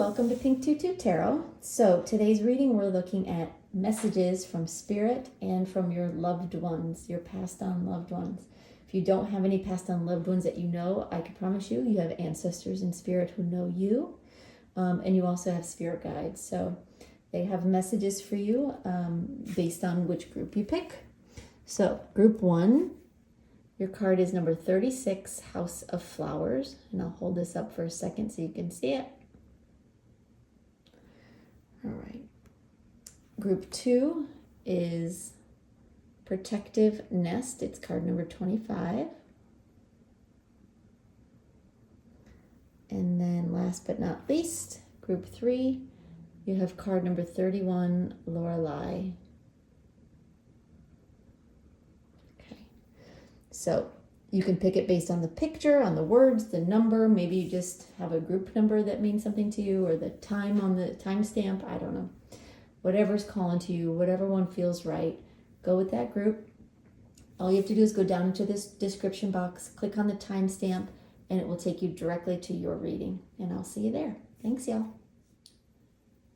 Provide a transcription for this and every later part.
welcome to Pink Tutu Tarot. So today's reading, we're looking at messages from Spirit and from your loved ones, your passed on loved ones. If you don't have any passed on loved ones that you know, I can promise you, you have ancestors in Spirit who know you, and you also have Spirit guides. So they have messages for you based on which group you pick. So group 1, your card is number 36, House of Flowers, and I'll hold this up for a second so you can see it. All right. Group 2 is Protective Nest. It's card number 25. And then last but not least, group 3, you have card number 31, Lorelei. Okay. So you can pick it based on the picture, on the words, the number. Maybe you just have a group number that means something to you, or the time on the timestamp. I don't know. Whatever's calling to you, whatever one feels right, go with that group. All you have to do is go down into this description box, click on the timestamp, and it will take you directly to your reading. And I'll see you there. Thanks, y'all.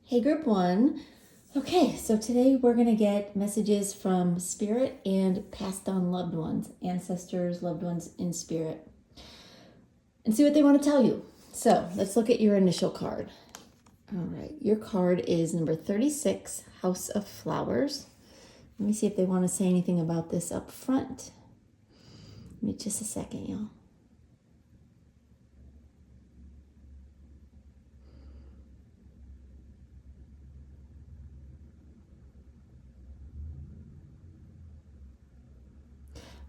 Hey, group 1. Okay, so today we're going to get messages from Spirit and passed on loved ones, ancestors, loved ones in Spirit, and see what they want to tell you. So let's look at your initial card. All right, your card is number 36, House of Flowers. Let me see if they want to say anything about this up front. Give me just a second, y'all.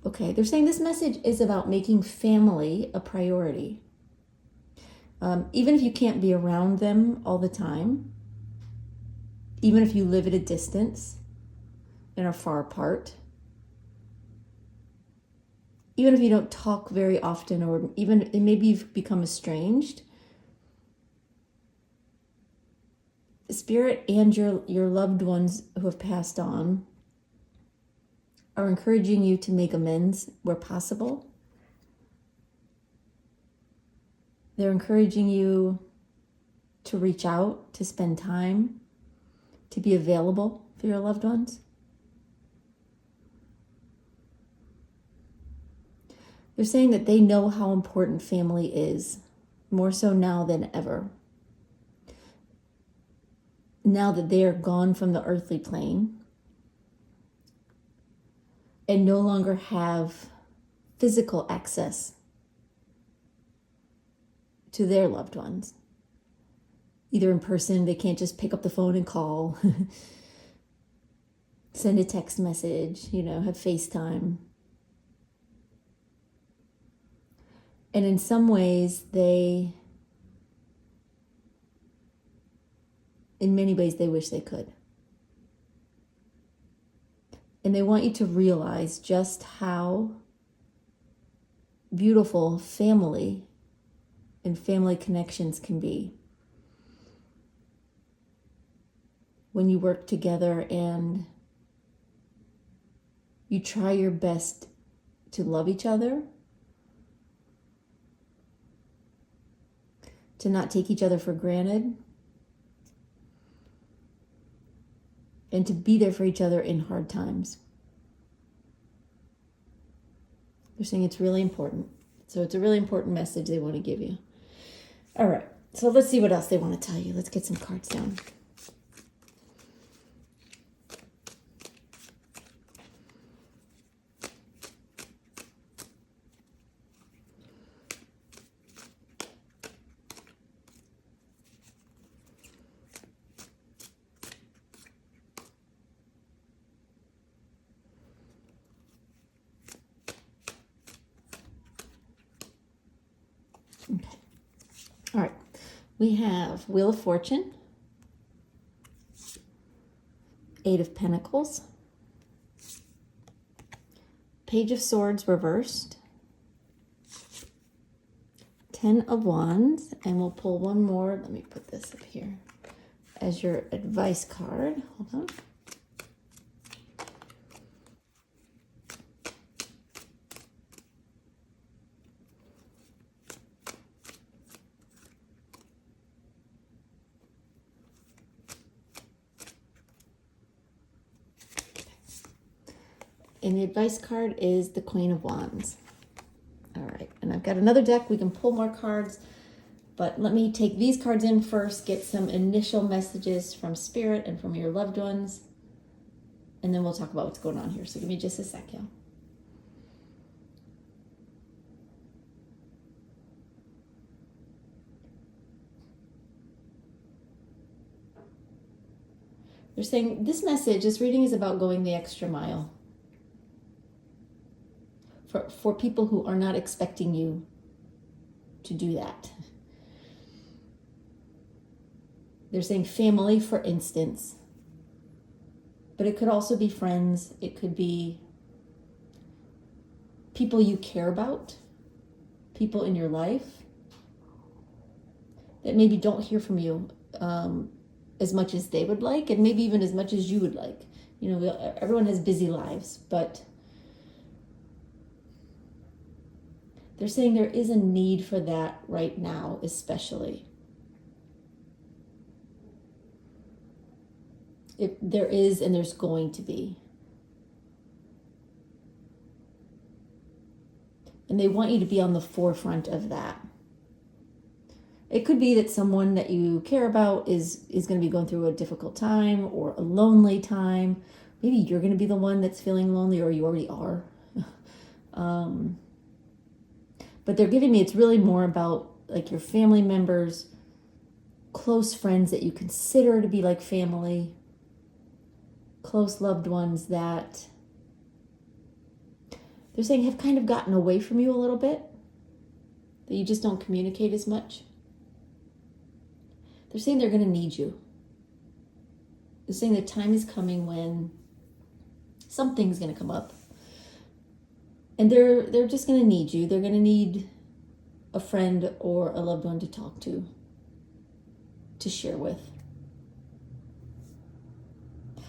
Okay, they're saying this message is about making family a priority. Even if you can't be around them all the time, even if you live at a distance and are far apart, even if you don't talk very often, or even maybe you've become estranged, Spirit and your loved ones who have passed on are encouraging you to make amends where possible. They're encouraging you to reach out, to spend time, to be available for your loved ones. They're saying that they know how important family is, more so now than ever. Now that they are gone from the earthly plane and no longer have physical access to their loved ones. Either in person, they can't just pick up the phone and call, send a text message, have FaceTime. And in some ways, in many ways, they wish they could. And they want you to realize just how beautiful family and family connections can be when you work together and you try your best to love each other, to not take each other for granted, and to be there for each other in hard times. They're saying it's really important. So it's a really important message they want to give you. All right, so let's see what else they want to tell you. Let's get some cards down. Okay. All right. We have Wheel of Fortune, 8 of Pentacles, Page of Swords reversed, 10 of Wands, and we'll pull one more. Let me put this up here as your advice card. Hold on. And the advice card is the Queen of Wands. All right, and I've got another deck. We can pull more cards, but let me take these cards in first, get some initial messages from Spirit and from your loved ones, and then we'll talk about what's going on here. So give me just a sec, y'all. They're saying this message, this reading is about going the extra mile. For people who are not expecting you to do that. They're saying family, for instance, but it could also be friends. It could be people you care about, people in your life that maybe don't hear from you as much as they would like, and maybe even as much as you would like. You know, everyone has busy lives, but they're saying there is a need for that right now, especially. There is, and there's going to be. And they want you to be on the forefront of that. It could be that someone that you care about is going to be going through a difficult time or a lonely time. Maybe you're going to be the one that's feeling lonely, or you already are. But they're giving me, it's really more about like your family members, close friends that you consider to be like family, close loved ones that they're saying have kind of gotten away from you a little bit, that you just don't communicate as much. They're saying they're going to need you. They're saying the time is coming when something's going to come up. And they're just going to need you. They're going to need a friend or a loved one to talk to share with.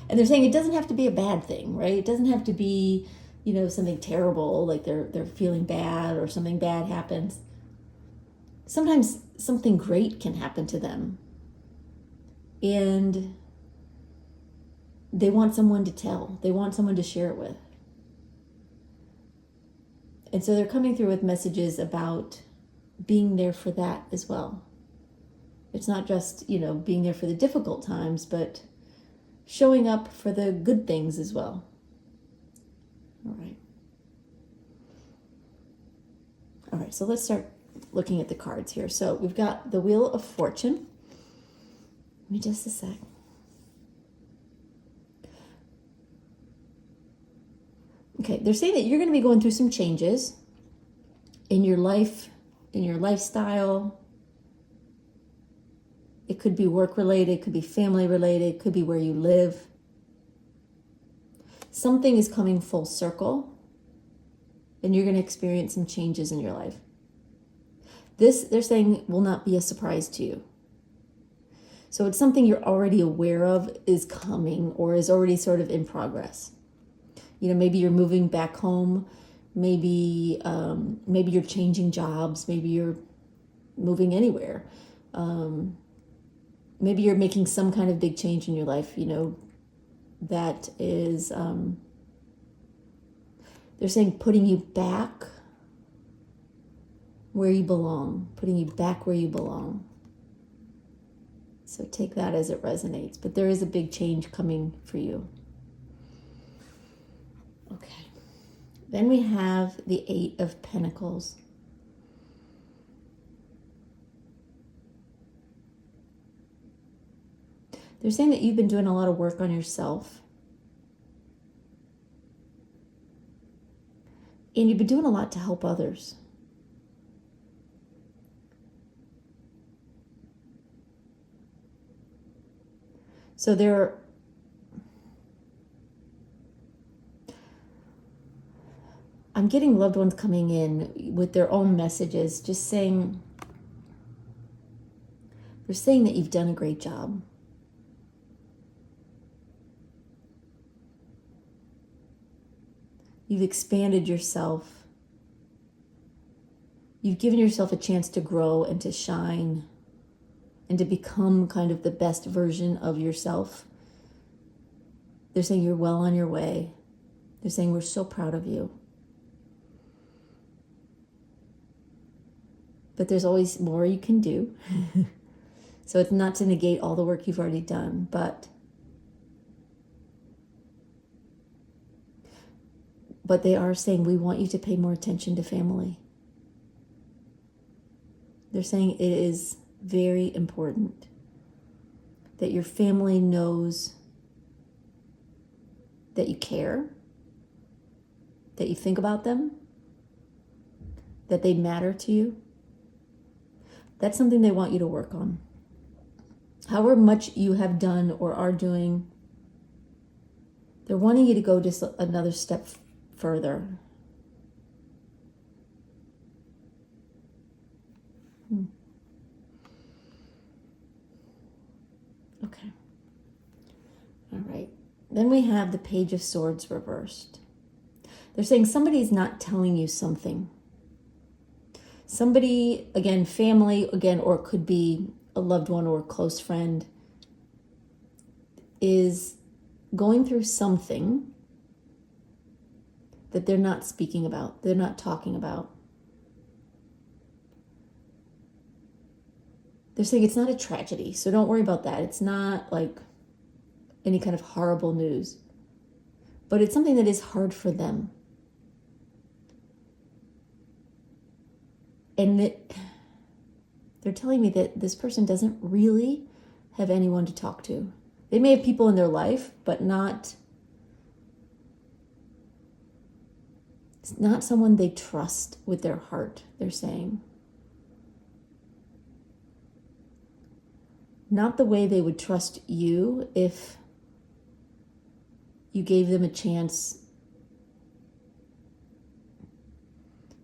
And they're saying it doesn't have to be a bad thing, right? It doesn't have to be, you know, something terrible, like they're feeling bad or something bad happens. Sometimes something great can happen to them. And they want someone to tell. They want someone to share it with. And so they're coming through with messages about being there for that as well. It's not just, you know, being there for the difficult times, but showing up for the good things as well. All right, so let's start looking at the cards here. So we've got the Wheel of Fortune. Give me just a sec. Okay, they're saying that you're going to be going through some changes in your life, in your lifestyle. It could be work related, it could be family related, it could be where you live. Something is coming full circle, and you're going to experience some changes in your life. This, they're saying, will not be a surprise to you. So it's something you're already aware of is coming or is already sort of in progress. You know, maybe you're moving back home. Maybe you're changing jobs. Maybe you're moving anywhere. Maybe you're making some kind of big change in your life, you know, that is, they're saying putting you back where you belong, putting you back where you belong. So take that as it resonates. But there is a big change coming for you. Okay. Then we have the Eight of Pentacles. They're saying that you've been doing a lot of work on yourself. And you've been doing a lot to help others. So I'm getting loved ones coming in with their own messages, just saying, they're saying that you've done a great job. You've expanded yourself. You've given yourself a chance to grow and to shine and to become kind of the best version of yourself. They're saying you're well on your way. They're saying, we're so proud of you. But there's always more you can do. So it's not to negate all the work you've already done, but they are saying, we want you to pay more attention to family. They're saying it is very important that your family knows that you care, that you think about them, that they matter to you. That's something they want you to work on. However much you have done or are doing, they're wanting you to go just another step further. Okay. All right. Then we have the Page of Swords reversed. They're saying somebody's not telling you something. Somebody, again, family, again, or it could be a loved one or a close friend, is going through something that they're not speaking about, they're not talking about. They're saying it's not a tragedy, so don't worry about that. It's not like any kind of horrible news, but it's something that is hard for them. And they're telling me that this person doesn't really have anyone to talk to. They may have people in their life, but it's not someone they trust with their heart, they're saying. Not the way they would trust you if you gave them a chance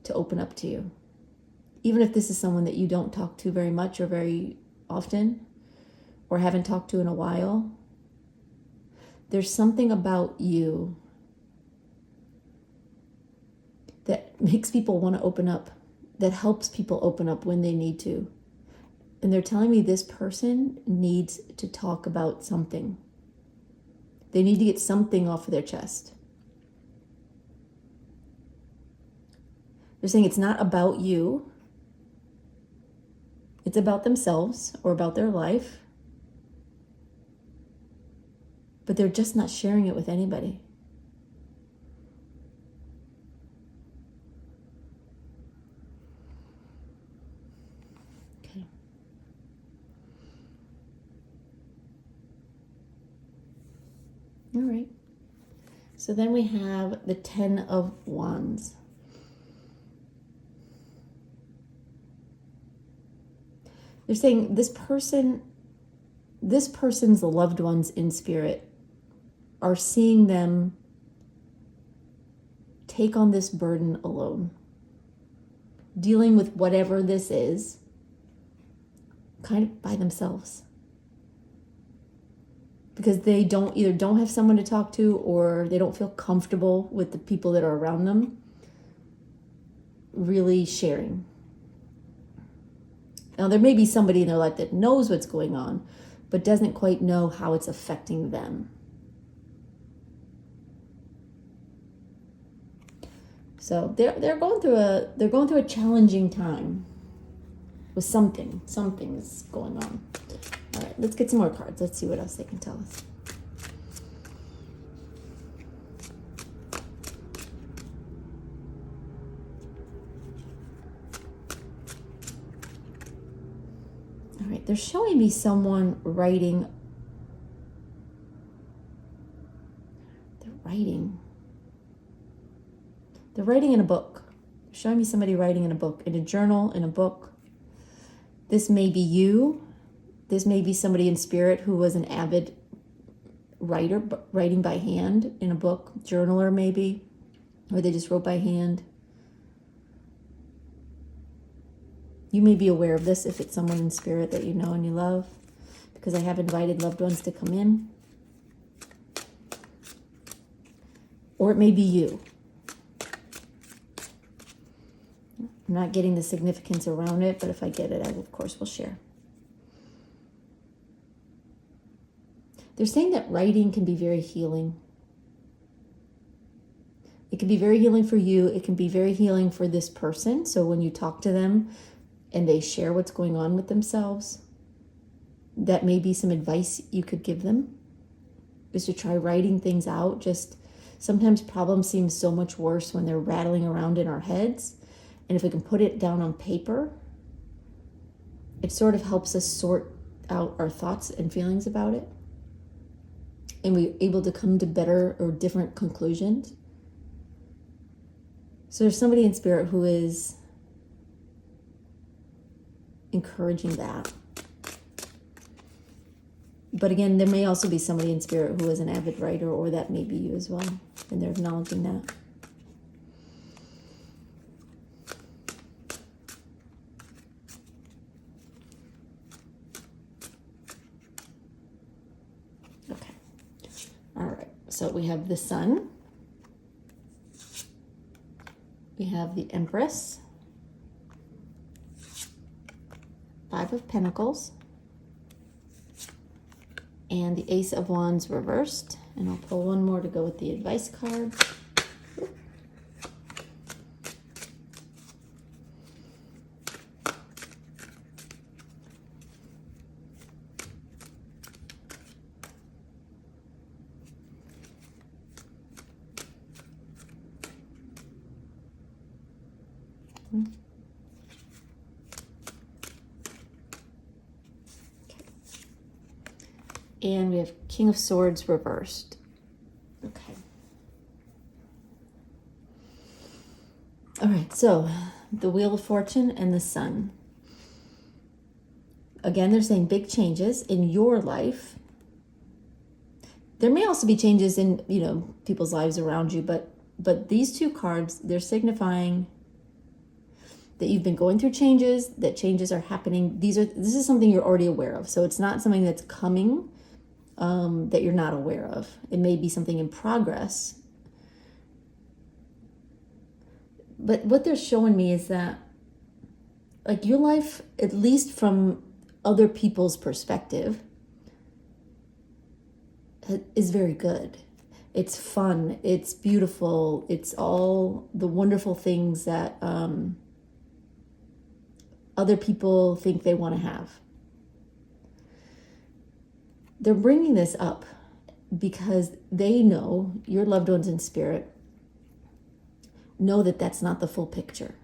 to open up to you. Even if this is someone that you don't talk to very much or very often, or haven't talked to in a while, there's something about you that makes people want to open up, that helps people open up when they need to. And they're telling me this person needs to talk about something. They need to get something off of their chest. They're saying it's not about you. It's about themselves or about their life. But they're just not sharing it with anybody. Okay. All right. So then we have the 10 of Wands. They're saying this person's loved ones in spirit are seeing them take on this burden alone, dealing with whatever this is, kind of by themselves. Because they either don't have someone to talk to, or they don't feel comfortable with the people that are around them really sharing. Now, there may be somebody in their life that knows what's going on, but doesn't quite know how it's affecting them. So they're going through a challenging time with something's going on. All right, let's get some more cards. Let's see what else they can tell us. All right, they're showing me someone writing. They're writing in a book. They're showing me somebody writing in a book, in a journal, in a book. This may be you. This may be somebody in spirit who was an avid writer, writing by hand in a book, journaler maybe, or they just wrote by hand. You may be aware of this if it's someone in spirit that you know and you love, because I have invited loved ones to come in. Or it may be you. I'm not getting the significance around it, but if I get it, I of course will share. They're saying that writing can be very healing. It can be very healing for you. It can be very healing for this person. So when you talk to them and they share what's going on with themselves, that may be some advice you could give them, is to try writing things out. Just sometimes problems seem so much worse when they're rattling around in our heads. And if we can put it down on paper, it sort of helps us sort out our thoughts and feelings about it. And we're able to come to better or different conclusions. So there's somebody in spirit who is encouraging that. But again, there may also be somebody in spirit who is an avid writer, or that may be you as well. And they're acknowledging that. Okay. All right. So we have the Sun. We have the Empress. Five of Pentacles. And the Ace of Wands reversed. And I'll pull one more to go with the advice card. And we have King of Swords reversed. Okay. All right, so the Wheel of Fortune and the Sun. Again, they're saying big changes in your life. There may also be changes in, people's lives around you, but these two cards, they're signifying that you've been going through changes, that changes are happening. This is something you're already aware of. So it's not something that's coming that you're not aware of. It may be something in progress. But what they're showing me is that, like, your life, at least from other people's perspective, is very good. It's fun. It's beautiful. It's all the wonderful things that other people think they want to have. They're bringing this up because they know, your loved ones in spirit know that that's not the full picture.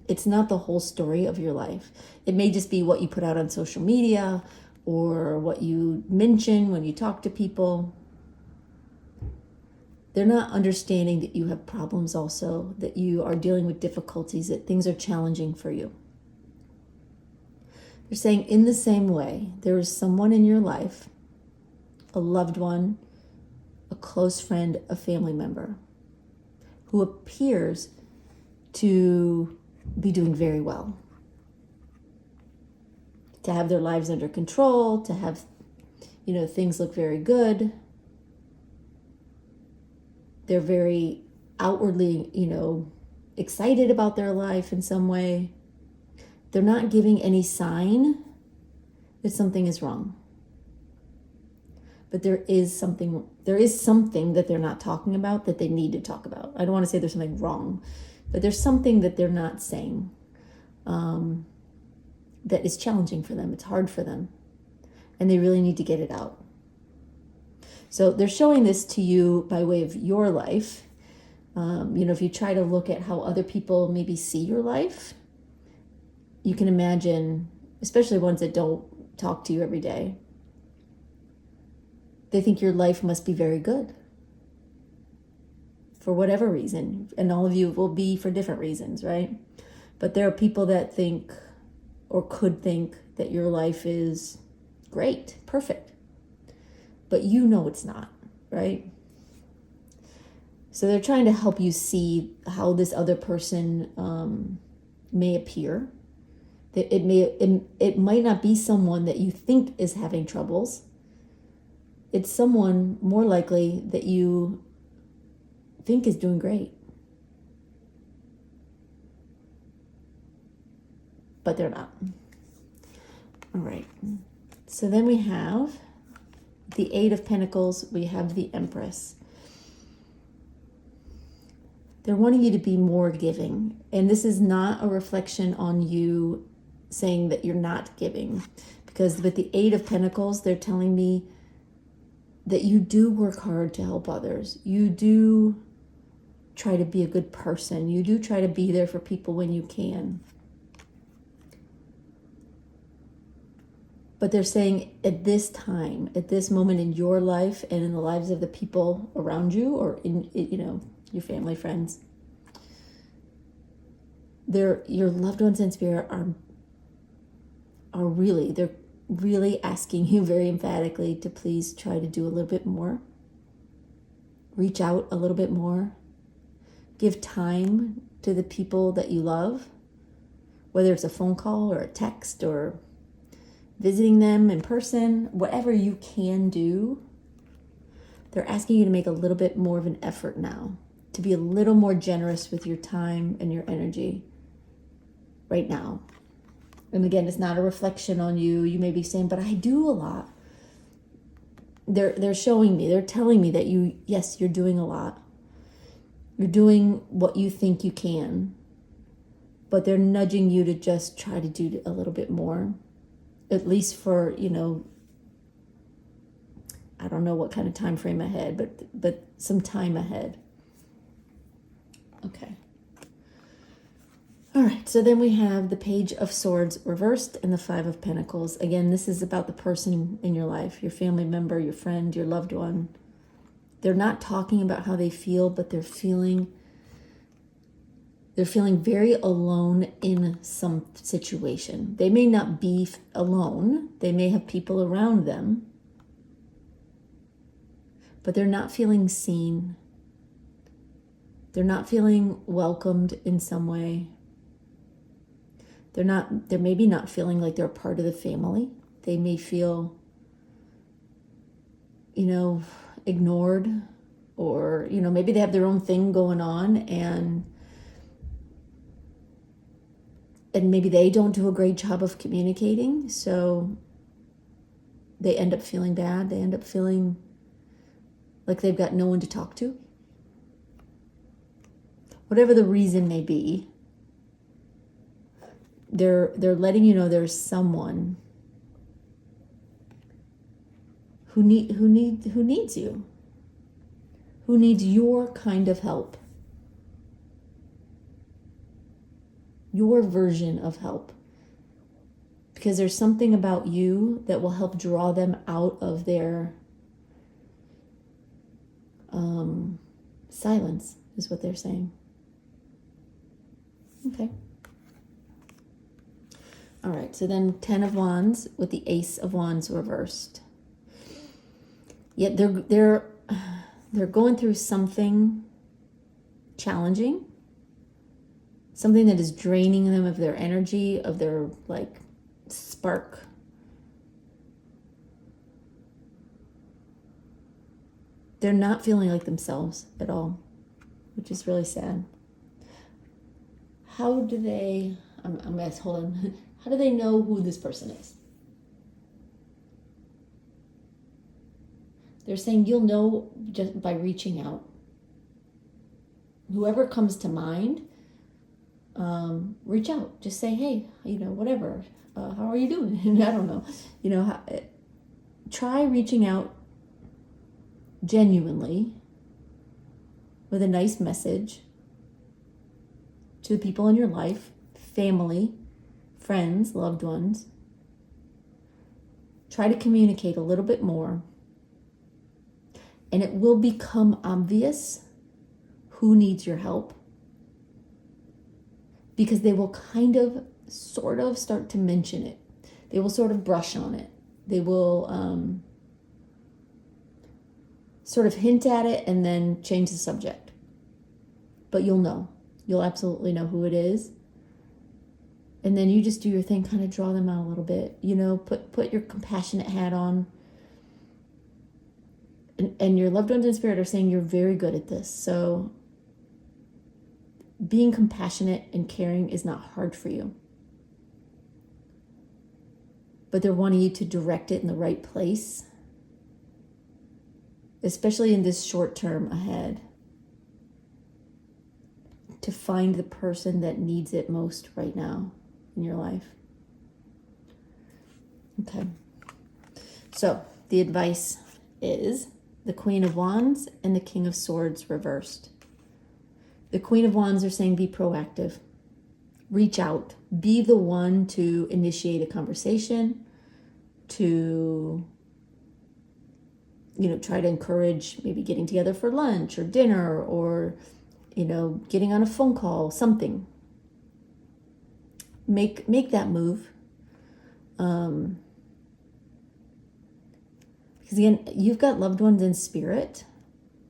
It's not the whole story of your life. It may just be what you put out on social media or what you mention when you talk to people. They're not understanding that you have problems also, that you are dealing with difficulties, that things are challenging for you. They're saying in the same way, there is someone in your life, a loved one, a close friend, a family member, who appears to be doing very well, to have their lives under control, to have, things look very good. They're very outwardly, excited about their life in some way. They're not giving any sign that something is wrong. But there is something that they're not talking about that they need to talk about. I don't want to say there's something wrong, but there's something that they're not saying that is challenging for them. It's hard for them. And they really need to get it out. So they're showing this to you by way of your life. If you try to look at how other people maybe see your life, you can imagine, especially ones that don't talk to you every day, they think your life must be very good for whatever reason. And all of you will be for different reasons, right? But there are people that think or could think that your life is great, perfect. But it's not, right? So they're trying to help you see how this other person may appear. It might not be someone that you think is having troubles. It's someone more likely that you think is doing great. But they're not. All right. So then we have the Eight of Pentacles. We have the Empress. They're wanting you to be more giving. And this is not a reflection on you saying that you're not giving. Because with the Eight of Pentacles, they're telling me that you do work hard to help others. You do try to be a good person. You do try to be there for people when you can. But they're saying at this time, at this moment in your life and in the lives of the people around you, or in, you know, your family, friends, your loved ones in spirit they're really asking you very emphatically to please try to do a little bit more. Reach out a little bit more. Give time to the people that you love, whether it's a phone call or a text or visiting them in person, whatever you can do. They're asking you to make a little bit more of an effort now, to be a little more generous with your time and your energy right now. And again, it's not a reflection on you. You may be saying, but I do a lot. They're showing me, they're telling me that you're doing a lot. You're doing what you think you can, but they're nudging you to just try to do a little bit more, at least for, you know, I don't know what kind of time frame ahead, but some time ahead. Okay. All right, so then we have the Page of Swords reversed and the Five of Pentacles. Again, this is about the person in your life, your family member, your friend, your loved one. They're not talking about how they feel, but they're feeling very alone in some situation. They may not be alone. They may have people around them, but they're not feeling seen. They're not feeling welcomed in some way. They're maybe not feeling like they're a part of the family. They may feel, you know, ignored, or, you know, maybe they have their own thing going on, and maybe they don't do a great job of communicating, so they end up feeling bad. They end up feeling like they've got no one to talk to. Whatever the reason may be, they're letting you know there's someone who needs you, who needs your kind of help, your version of help, because there's something about you that will help draw them out of their silence, is what they're saying. Okay. All right, so then 10 of Wands with the Ace of Wands reversed. Yet they're going through something challenging, something that is draining them of their energy, of their like spark. They're not feeling like themselves at all, which is really sad. How do they, I'm going to hold on. How do they know who this person is? They're saying you'll know just by reaching out. Whoever comes to mind, reach out. Just say, hey, you know, whatever. How are you doing? I don't know. You know, try reaching out genuinely with a nice message to the people in your life, family, friends, loved ones. Try to communicate a little bit more, and it will become obvious who needs your help, because they will kind of sort of start to mention it. They will sort of brush on it. They will sort of hint at it and then change the subject. But you'll know. You'll absolutely know who it is. And then you just do your thing, kind of draw them out a little bit. You know, put your compassionate hat on. And your loved ones in spirit are saying you're very good at this. So being compassionate and caring is not hard for you. But they're wanting you to direct it in the right place, especially in this short term ahead. to find the person that needs it most right now in your life. Okay. So the advice is the Queen of Wands and the King of Swords reversed. The Queen of Wands are saying be proactive. Reach out. Be the one to initiate a conversation, to, try to encourage maybe getting together for lunch or dinner or, getting on a phone call, something. Make that move. Because again, you've got loved ones in spirit,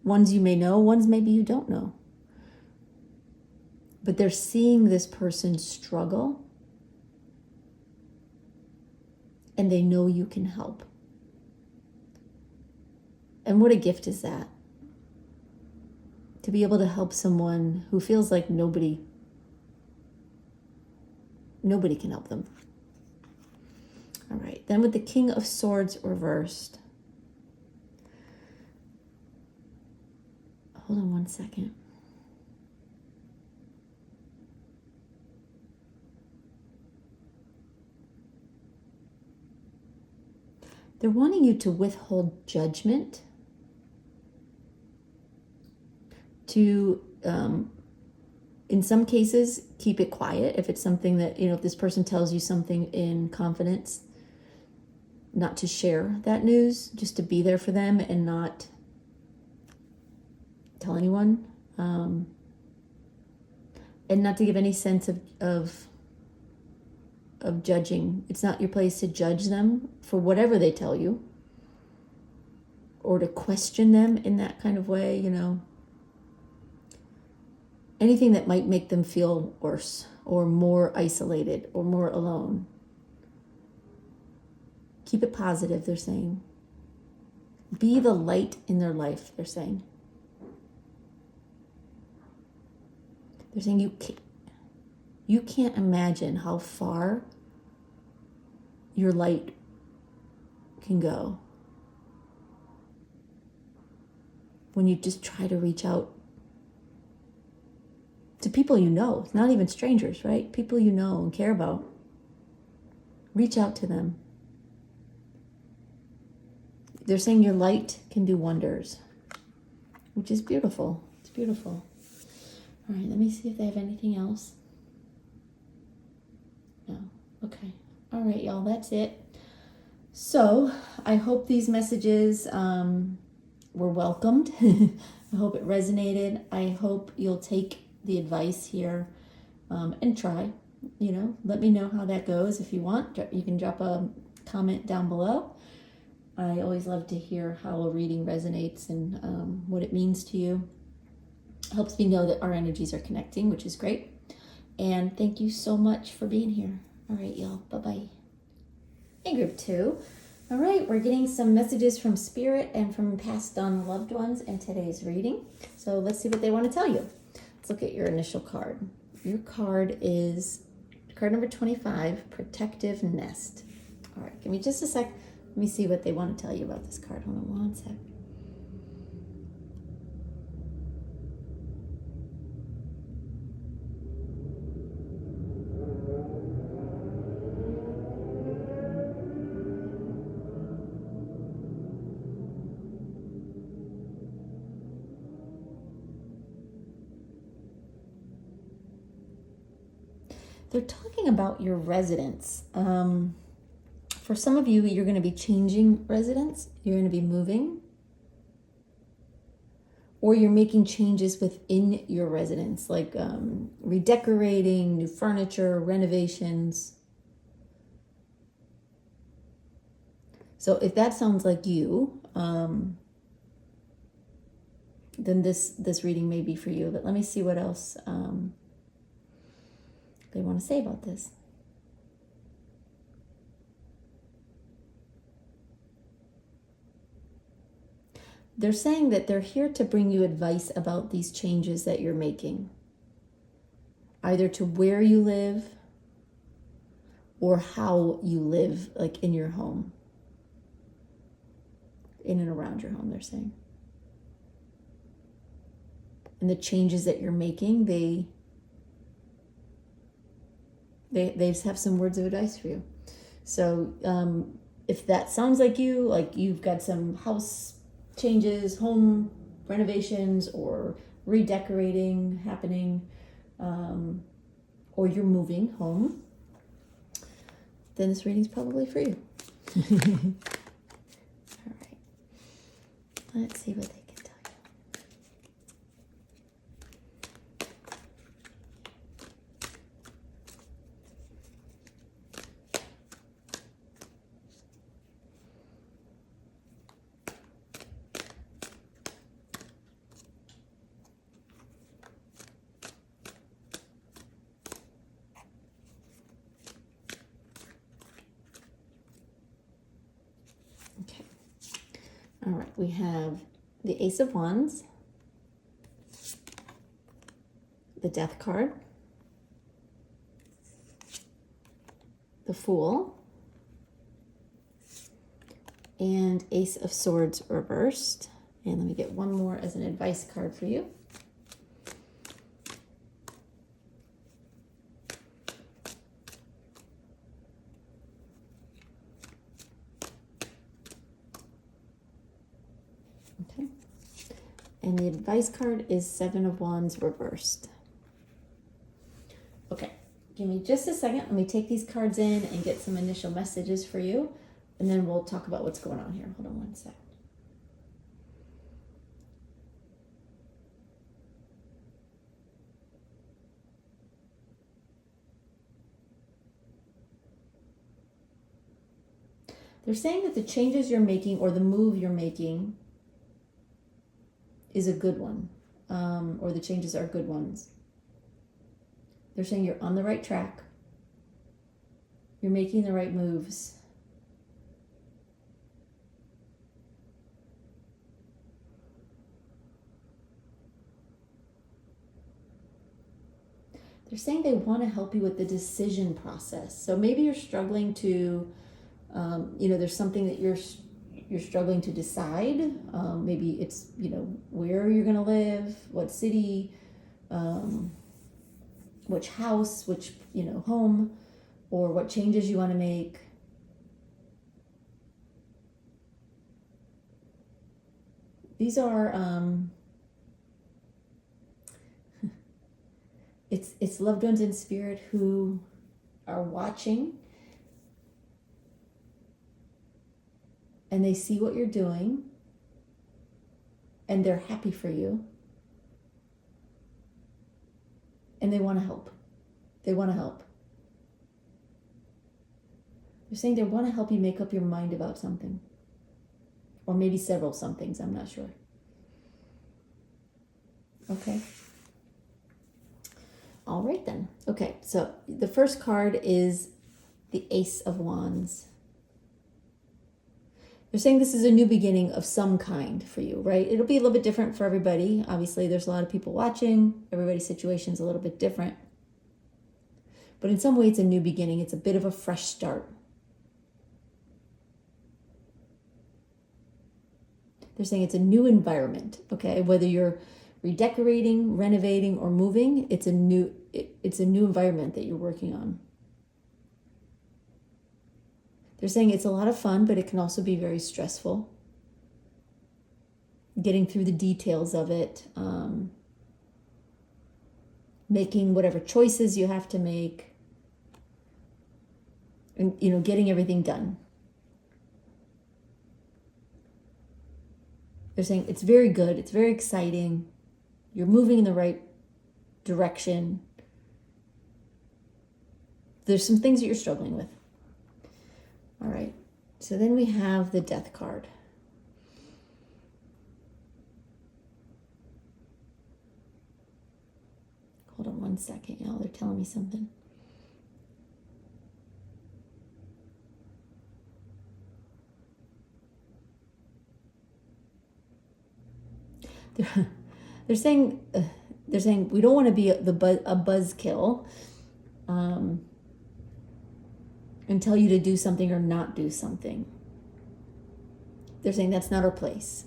ones you may know, ones maybe you don't know. But they're seeing this person struggle and they know you can help. And what a gift is that? To be able to help someone who feels like nobody can help them. All right, then with the King of Swords reversed. Hold on one second. They're wanting you to withhold judgment, to, in some cases, keep it quiet. If it's something that, if this person tells you something in confidence, not to share that news, just to be there for them and not tell anyone, and not to give any sense of judging. It's not your place to judge them for whatever they tell you or to question them in that kind of way, anything that might make them feel worse or more isolated or more alone. Keep it positive, they're saying. Be the light in their life, they're saying. They're saying you can't imagine how far your light can go when you just try to reach out to people you know, not even strangers, right? People you know and care about. Reach out to them. They're saying your light can do wonders, which is beautiful. It's beautiful. All right, let me see if they have anything else. No. Okay. All right, y'all, that's it. So I hope these messages were welcomed. I hope it resonated. I hope you'll take the advice here and try. Let me know how that goes if you want. You can drop a comment down below. I always love to hear how a reading resonates and what it means to you. It helps me know that our energies are connecting, which is great. And thank you so much for being here. All right, y'all. Bye-bye. Hey, group 2. All right, we're getting some messages from Spirit and from passed on loved ones in today's reading. So let's see what they want to tell you. Let's look at your initial card. Your card is card number 25, Protective Nest. All right, give me just a sec. Let me see what they want to tell you about this card. Hold on one sec. They're talking about your residence. For some of you, you're going to be changing residence. You're going to be moving. Or you're making changes within your residence, like redecorating, new furniture, renovations. So if that sounds like you, then this reading may be for you. But let me see what else they want to say about this. They're saying that they're here to bring you advice about these changes that you're making, either to where you live or how you live, like in your home, in and around your home, they're saying. And the changes that you're making, they They have some words of advice for you. So if that sounds like you've got some house changes, home renovations, or redecorating happening, or you're moving home, then this reading's probably for you. All right. Let's see what they can tell you. Okay. All right, we have the Ace of Wands, the Death card, the Fool, and Ace of Swords reversed. And let me get one more as an advice card for you. Okay. And the advice card is Seven of Wands reversed. Okay, give me just a second. Let me take these cards in and get some initial messages for you, and then we'll talk about what's going on here. Hold on one sec. They're saying that the changes you're making or the move you're making is a good one, or the changes are good ones. They're saying you're on the right track. You're making the right moves. They're saying they want to help you with the decision process. So maybe you're struggling to, there's something that you're struggling to decide. Maybe it's, where you're going to live, what city, which house, which, home, or what changes you want to make. These are, it's loved ones in spirit who are watching, and they see what you're doing, and they're happy for you, and they want to help. They want to help. They're saying they want to help you make up your mind about something, or maybe several somethings, I'm not sure. Okay. All right then. Okay, so the first card is the Ace of Wands. They're saying this is a new beginning of some kind for you, right? It'll be a little bit different for everybody. Obviously, there's a lot of people watching. Everybody's situation is a little bit different. But in some way, it's a new beginning. It's a bit of a fresh start. They're saying it's a new environment, okay? Whether you're redecorating, renovating, or moving, it's a new environment that you're working on. They're saying it's a lot of fun, but it can also be very stressful. Getting through the details of it, making whatever choices you have to make, and getting everything done. They're saying it's very good, it's very exciting, you're moving in the right direction. There's some things that you're struggling with. All right, so then we have the Death card. Hold on one second, y'all. They're telling me something. They're saying we don't want to be a buzzkill and tell you to do something or not do something. They're saying that's not our place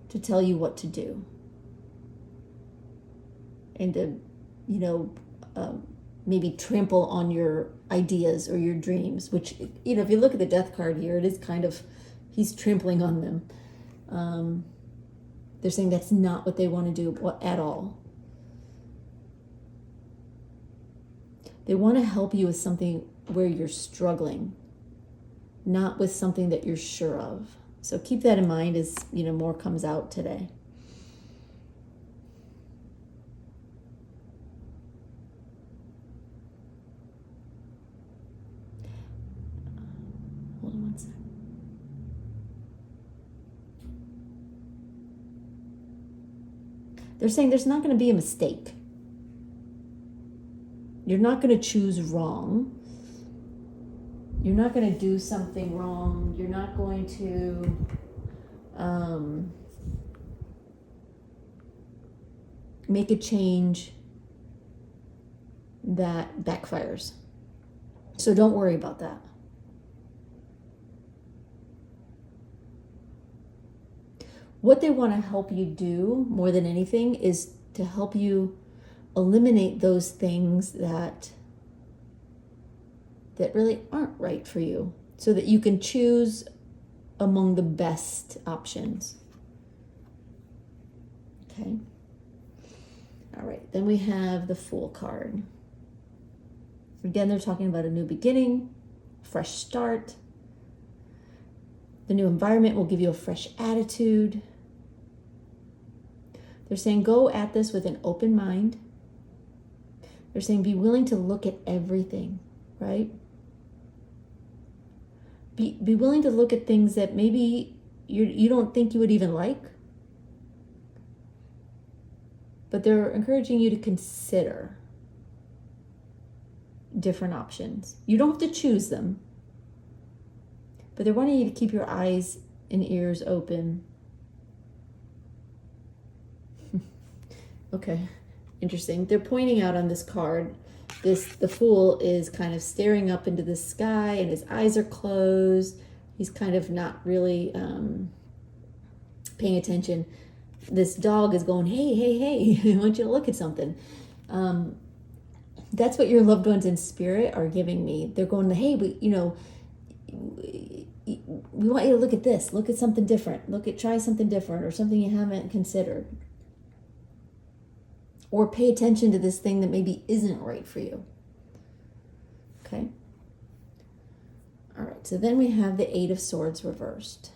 to tell you what to do and to maybe trample on your ideas or your dreams, which, if you look at the death card here, it is kind of, he's trampling on them. They're saying that's not what they want to do at all. They want to help you with something where you're struggling, not with something that you're sure of. So keep that in mind as, more comes out today. Hold on one second. They're saying there's not going to be a mistake. You're not going to choose wrong. You're not going to do something wrong. You're not going to make a change that backfires. So don't worry about that. What they want to help you do more than anything is to help you eliminate those things that really aren't right for you, so that you can choose among the best options. Okay. All right, then we have the Fool card. Again, they're talking about a new beginning, fresh start. The new environment will give you a fresh attitude. They're saying go at this with an open mind. They're saying be willing to look at everything, right? Be willing to look at things that maybe you don't think you would even like. But they're encouraging you to consider different options. You don't have to choose them, but they're wanting you to keep your eyes and ears open. Okay, interesting. They're pointing out on this card, the Fool is kind of staring up into the sky and his eyes are closed. He's kind of not really paying attention. This dog is going, hey, hey, hey, I want you to look at something. That's what your loved ones in spirit are giving me. They're going, hey, we want you to look at this. Look at something different. Try something different, or something you haven't considered. Or pay attention to this thing that maybe isn't right for you. Okay? All right, so then we have the Eight of Swords reversed.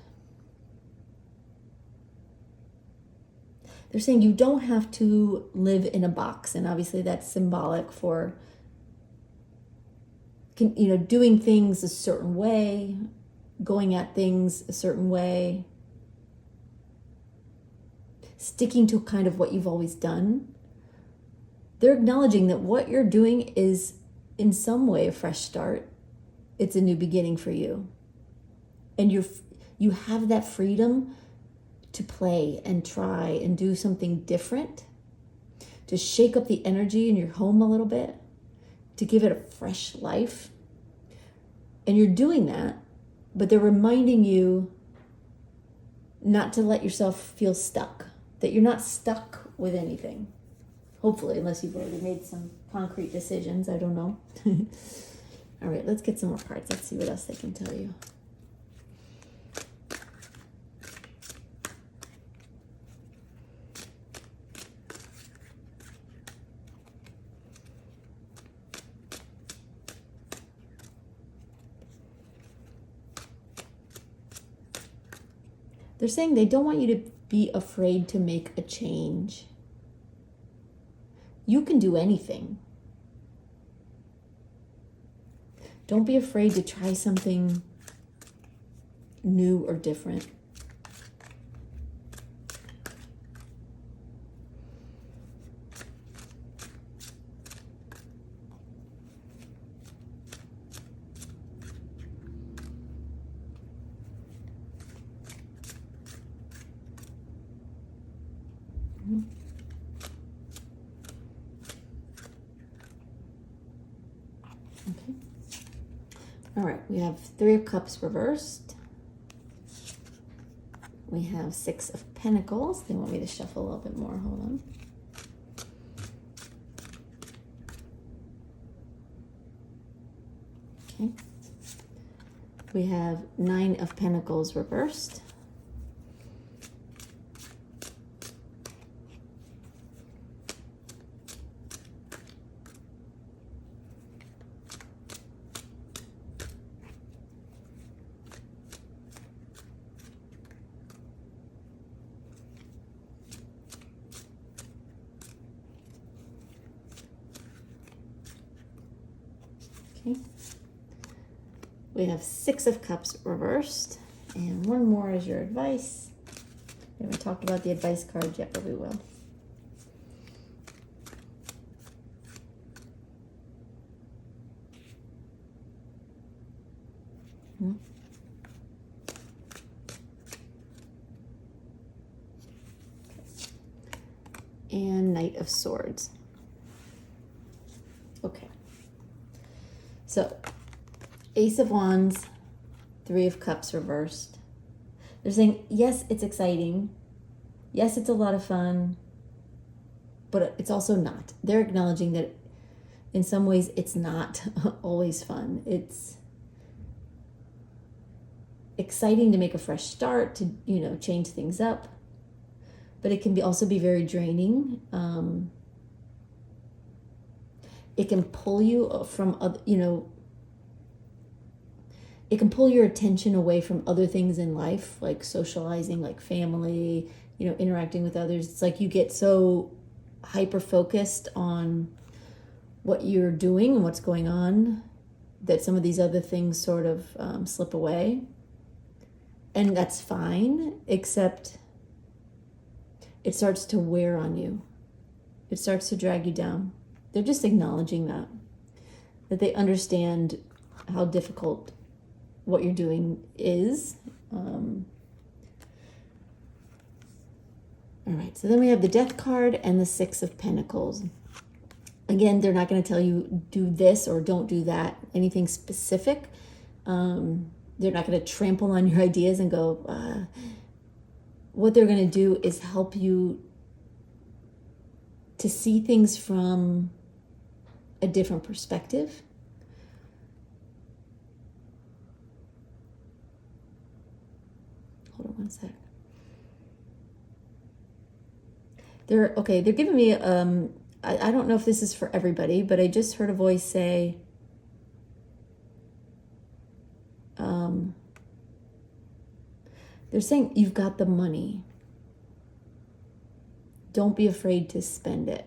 They're saying you don't have to live in a box, and obviously that's symbolic for, doing things a certain way, going at things a certain way, sticking to kind of what you've always done. They're acknowledging that what you're doing is in some way a fresh start. It's a new beginning for you. And you have that freedom to play and try and do something different, to shake up the energy in your home a little bit, to give it a fresh life. And you're doing that, but they're reminding you not to let yourself feel stuck, that you're not stuck with anything. Hopefully, unless you've already made some concrete decisions. I don't know. All right, let's get some more cards. Let's see what else they can tell you. They're saying they don't want you to be afraid to make a change. You can do anything. Don't be afraid to try something new or different. Okay. All right, we have Three of Cups reversed. We have Six of Pentacles. They want me to shuffle a little bit more. Hold on. Okay. We have 9 of Pentacles reversed. Okay. We have 6 of Cups reversed, and one more is your advice. We haven't talked about the advice card yet, but we will. And Knight of Swords. Okay. So, Ace of Wands, 3 of Cups reversed. They're saying, yes, it's exciting. Yes, it's a lot of fun. But it's also not. They're acknowledging that in some ways it's not always fun. It's exciting to make a fresh start, to, change things up. But it can also be very draining. It can pull you from other, it can pull your attention away from other things in life, like socializing, like family, interacting with others. It's like you get so hyper focused on what you're doing and what's going on that some of these other things sort of slip away. And that's fine, except it starts to wear on you. It starts to drag you down. They're just acknowledging that they understand how difficult what you're doing is. All right, so then we have the Death card and the 6 of Pentacles. Again, they're not going to tell you do this or don't do that, anything specific. They're not going to trample on your ideas and go, what they're going to do is help you to see things from a different perspective. Hold on one sec. They're giving me, I don't know if this is for everybody, but I just heard a voice say, they're saying you've got the money. Don't be afraid to spend it.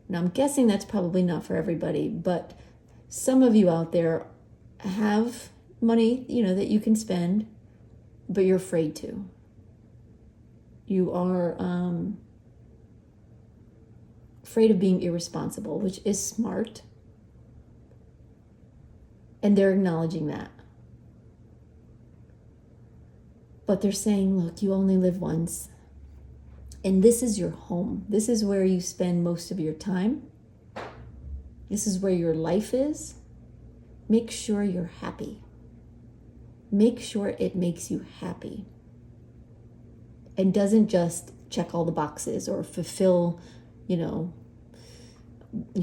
Now, I'm guessing that's probably not for everybody, but some of you out there have money, that you can spend, but you're afraid to. You are afraid of being irresponsible, which is smart. And they're acknowledging that. But they're saying, look, you only live once. And this is your home. This is where you spend most of your time. This is where your life is. Make sure you're happy. Make sure it makes you happy. And doesn't just check all the boxes or fulfill, a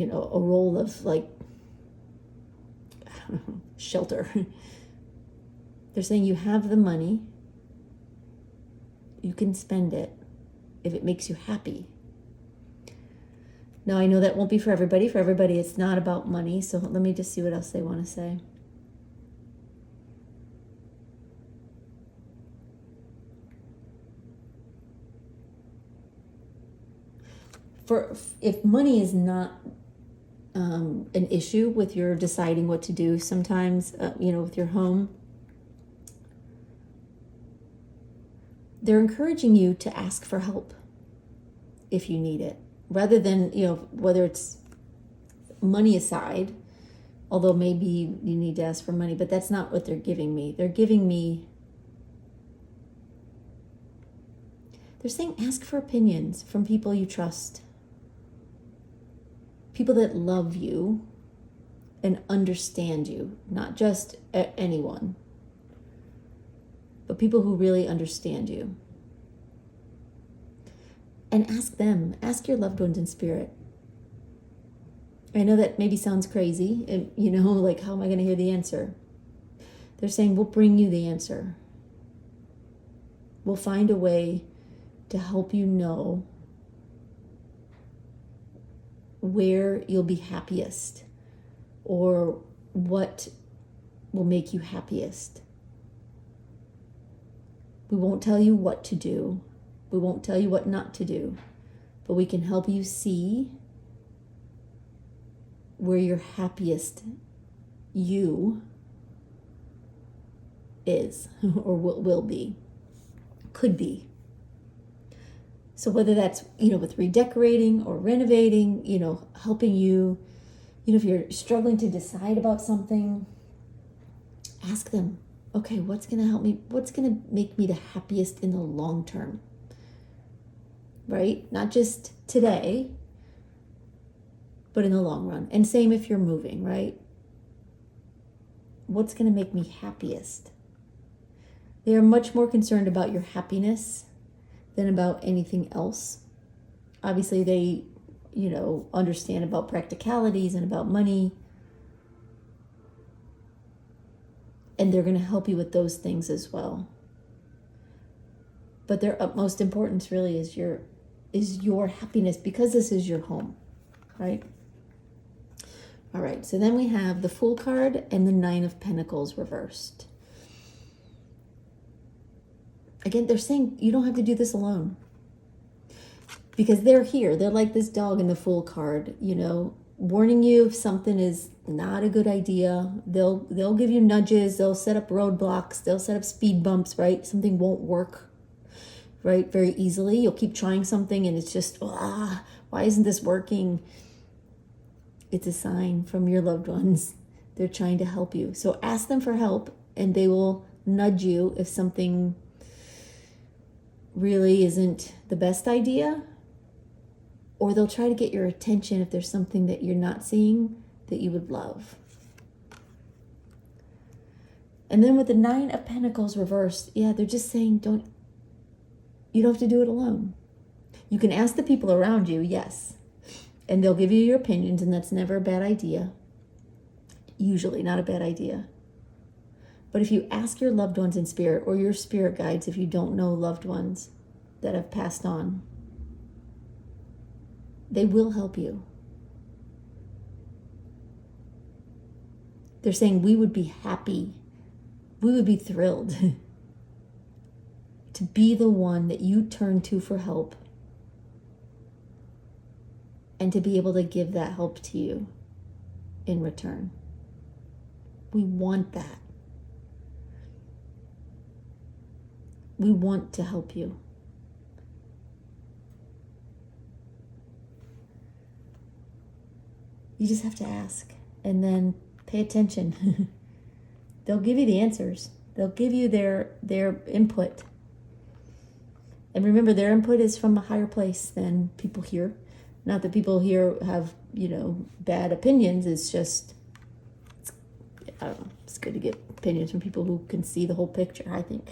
role of shelter. They're saying you have the money. You can spend it if it makes you happy. Now, I know that won't be for everybody. For everybody, it's not about money. So let me just see what else they want to say. If money is not an issue with your deciding what to do, sometimes, with your home, they're encouraging you to ask for help if you need it, rather than, whether it's money aside, although maybe you need to ask for money, but that's not what they're giving me. They're saying ask for opinions from people you trust, people that love you and understand you, not just anyone, but people who really understand you. And ask them, ask your loved ones in spirit, I know that maybe sounds crazy, and like, how am I going to hear the answer? They're saying, we'll bring you the answer. We'll find a way to help you know where you'll be happiest or what will make you happiest. We won't tell you what to do. We won't tell you what not to do, but we can help you see where your happiest you is or will be, could be. So whether that's, with redecorating or renovating, helping you, if you're struggling to decide about something, ask them, okay, what's going to help me? What's going to make me the happiest in the long term? Right? Not just today, but in the long run. And same if you're moving, right? What's going to make me happiest? They are much more concerned about your happiness than about anything else. Obviously, they, understand about practicalities and about money. And they're going to help you with those things as well. But their utmost importance really is your happiness, because this is your home, right? All right, so then we have the Fool card and the Nine of Pentacles reversed. Again, they're saying you don't have to do this alone, because they're here. They're like this dog in the Fool card, warning you if something is not a good idea. They'll give you nudges. They'll set up roadblocks. They'll set up speed bumps, right? Something won't work, right, very easily. You'll keep trying something and it's just, why isn't this working? It's a sign from your loved ones. They're trying to help you. So ask them for help, and they will nudge you if something really isn't the best idea, or they'll try to get your attention if there's something that you're not seeing that you would love. And then with the Nine of Pentacles reversed, they're just saying you don't have to do it alone. You can ask the people around you, yes, and they'll give you your opinions, and that's never a bad idea. Usually not a bad idea. But if you ask your loved ones in spirit, or your spirit guides, if you don't know loved ones that have passed on, they will help you. They're saying we would be happy, we would be thrilled to be the one that you turn to for help, and to be able to give that help to you in return. We want that. We want to help you. You just have to ask, and then pay attention. They'll give you the answers. They'll give you their input. And remember, their input is from a higher place than people here. Not that people here have, bad opinions. It's just, I don't know, it's good to get opinions from people who can see the whole picture, I think.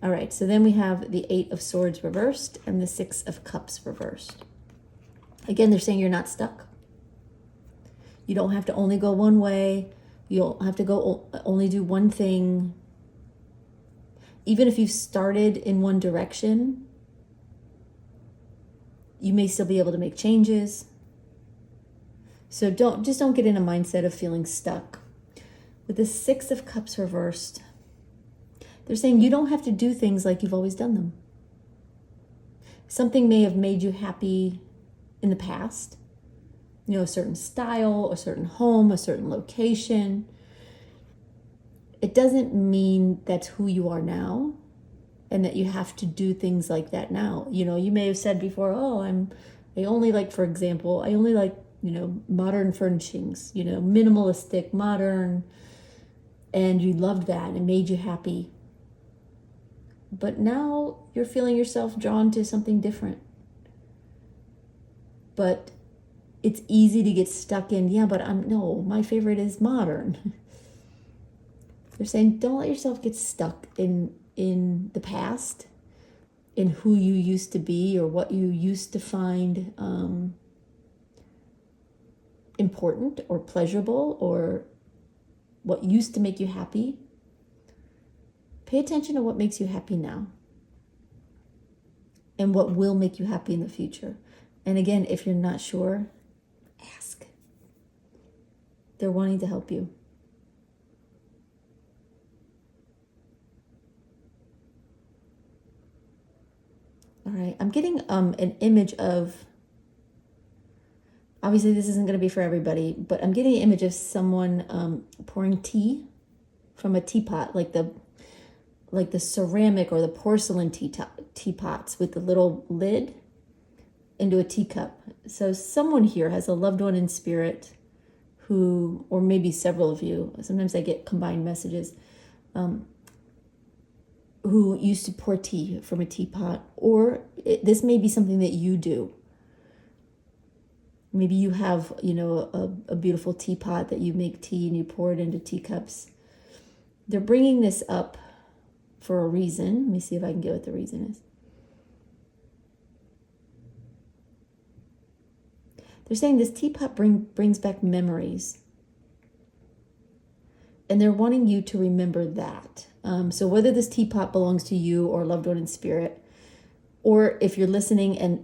All right, so then we have the Eight of Swords reversed and the Six of Cups reversed. Again, they're saying you're not stuck. You don't have to only go one way. You don't have to go only do one thing. Even if you've started in one direction, you may still be able to make changes. So don't get in a mindset of feeling stuck. With the Six of Cups reversed, they're saying you don't have to do things like you've always done them. Something may have made you happy in the past, a certain style, a certain home, a certain location. It doesn't mean that's who you are now, and that you have to do things like that now. You may have said before, I only like, for example, modern furnishings, minimalistic, modern, and you loved that and it made you happy. But now you're feeling yourself drawn to something different. But it's easy to get stuck in, but my favorite is modern. They're saying don't let yourself get stuck in the past, in who you used to be or what you used to find important or pleasurable or what used to make you happy, pay attention to what makes you happy now and what will make you happy in the future. And again, if you're not sure, ask. They're wanting to help you. All right, I'm getting an image of, obviously this isn't going to be for everybody, but I'm getting an image of someone pouring tea from a teapot, like the ceramic or the porcelain teapots with the little lid into a teacup. So someone here has a loved one in spirit who, or maybe several of you, sometimes I get combined messages, who used to pour tea from a teapot, or this may be something that you do. Maybe you have, a beautiful teapot that you make tea and you pour it into teacups. They're bringing this up for a reason. Let me see if I can get what the reason is. They're saying this teapot brings back memories. And they're wanting you to remember that. So whether this teapot belongs to you or a loved one in spirit, or if you're listening and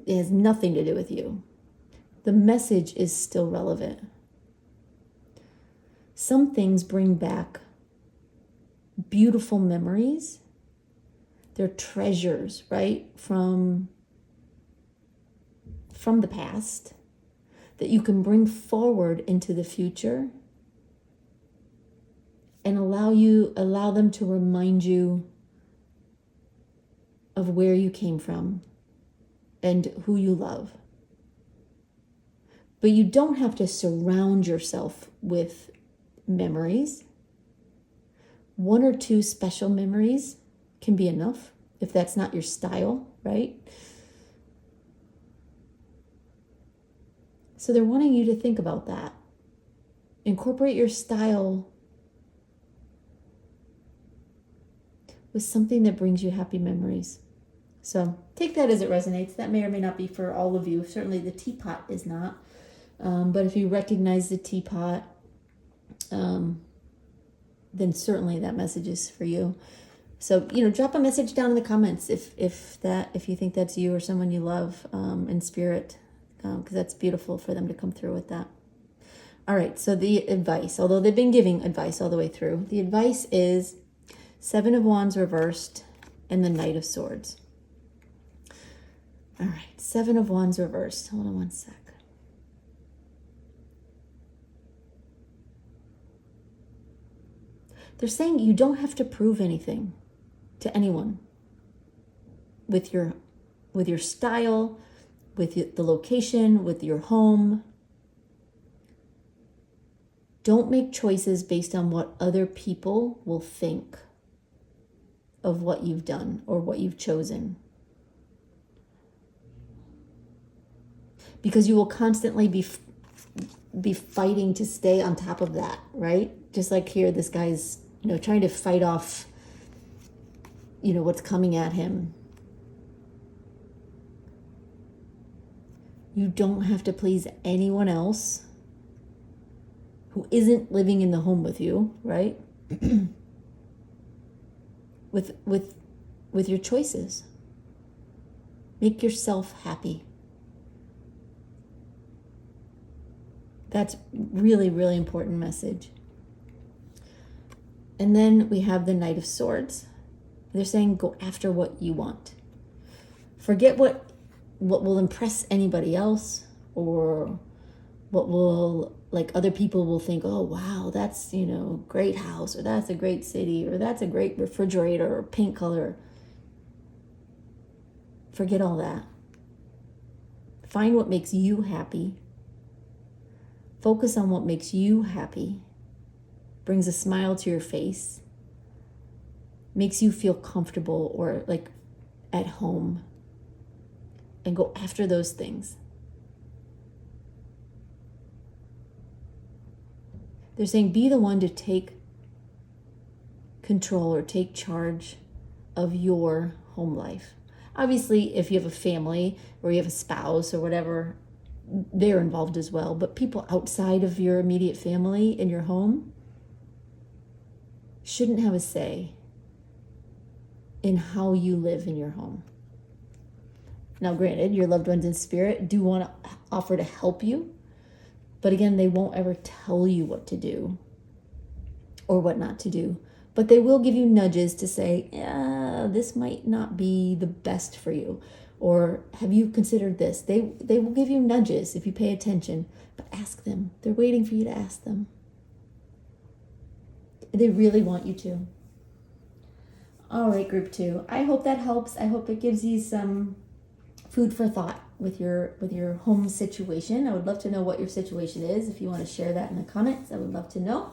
it has nothing to do with you, the message is still relevant. Some things bring back beautiful memories. They're treasures, right? From the past that you can bring forward into the future and allow them to remind you of where you came from and who you love. But you don't have to surround yourself with memories. 1 or 2 special memories can be enough if that's not your style, right? So they're wanting you to think about that. Incorporate your style with something that brings you happy memories. So take that as it resonates. That may or may not be for all of you. Certainly the teapot is not. But if you recognize the teapot, then certainly that message is for you. So, drop a message down in the comments if you think that's you or someone you love in spirit, because that's beautiful for them to come through with that. All right, so the advice, although they've been giving advice all the way through, the advice is 7 of Wands reversed and the Knight of Swords. All right, 7 of Wands reversed. Hold on one sec. They're saying you don't have to prove anything to anyone with your style, with the location, with your home. Don't make choices based on what other people will think of what you've done or what you've chosen. Because you will constantly be fighting to stay on top of that, right? Just like here, this guy's, trying to fight off, what's coming at him. You don't have to please anyone else who isn't living in the home with you, right? with your choices. Make yourself happy. That's really, really important message. And then we have the Knight of Swords. They're saying go after what you want. Forget what will impress anybody else, or what will, other people will think, oh, wow, that's, great house, or that's a great city, or that's a great refrigerator or paint color. Forget all that. Find what makes you happy. Focus on what makes you happy, brings a smile to your face, makes you feel comfortable or at home, and go after those things. They're saying be the one to take control or take charge of your home life. Obviously, if you have a family or you have a spouse or whatever, they're involved as well, but people outside of your immediate family in your home shouldn't have a say in how you live in your home. Now, granted, your loved ones in spirit do want to offer to help you, but again, they won't ever tell you what to do or what not to do. But they will give you nudges to say, yeah, this might not be the best for you. Or have you considered this? They will give you nudges if you pay attention, but ask them. They're waiting for you to ask them. They really want you to. All right, group 2. I hope that helps. I hope it gives you some food for thought with your home situation. I would love to know what your situation is. If you want to share that in the comments, I would love to know.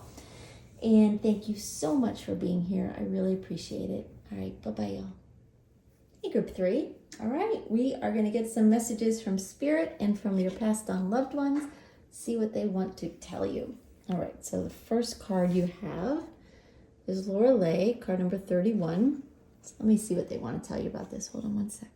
And thank you so much for being here. I really appreciate it. All right, bye-bye, y'all. Hey, group 3. All right, we are going to get some messages from Spirit and from your passed on loved ones. See what they want to tell you. All right, so the first card you have is Lorelei, card number 31. So let me see what they want to tell you about this. Hold on one sec.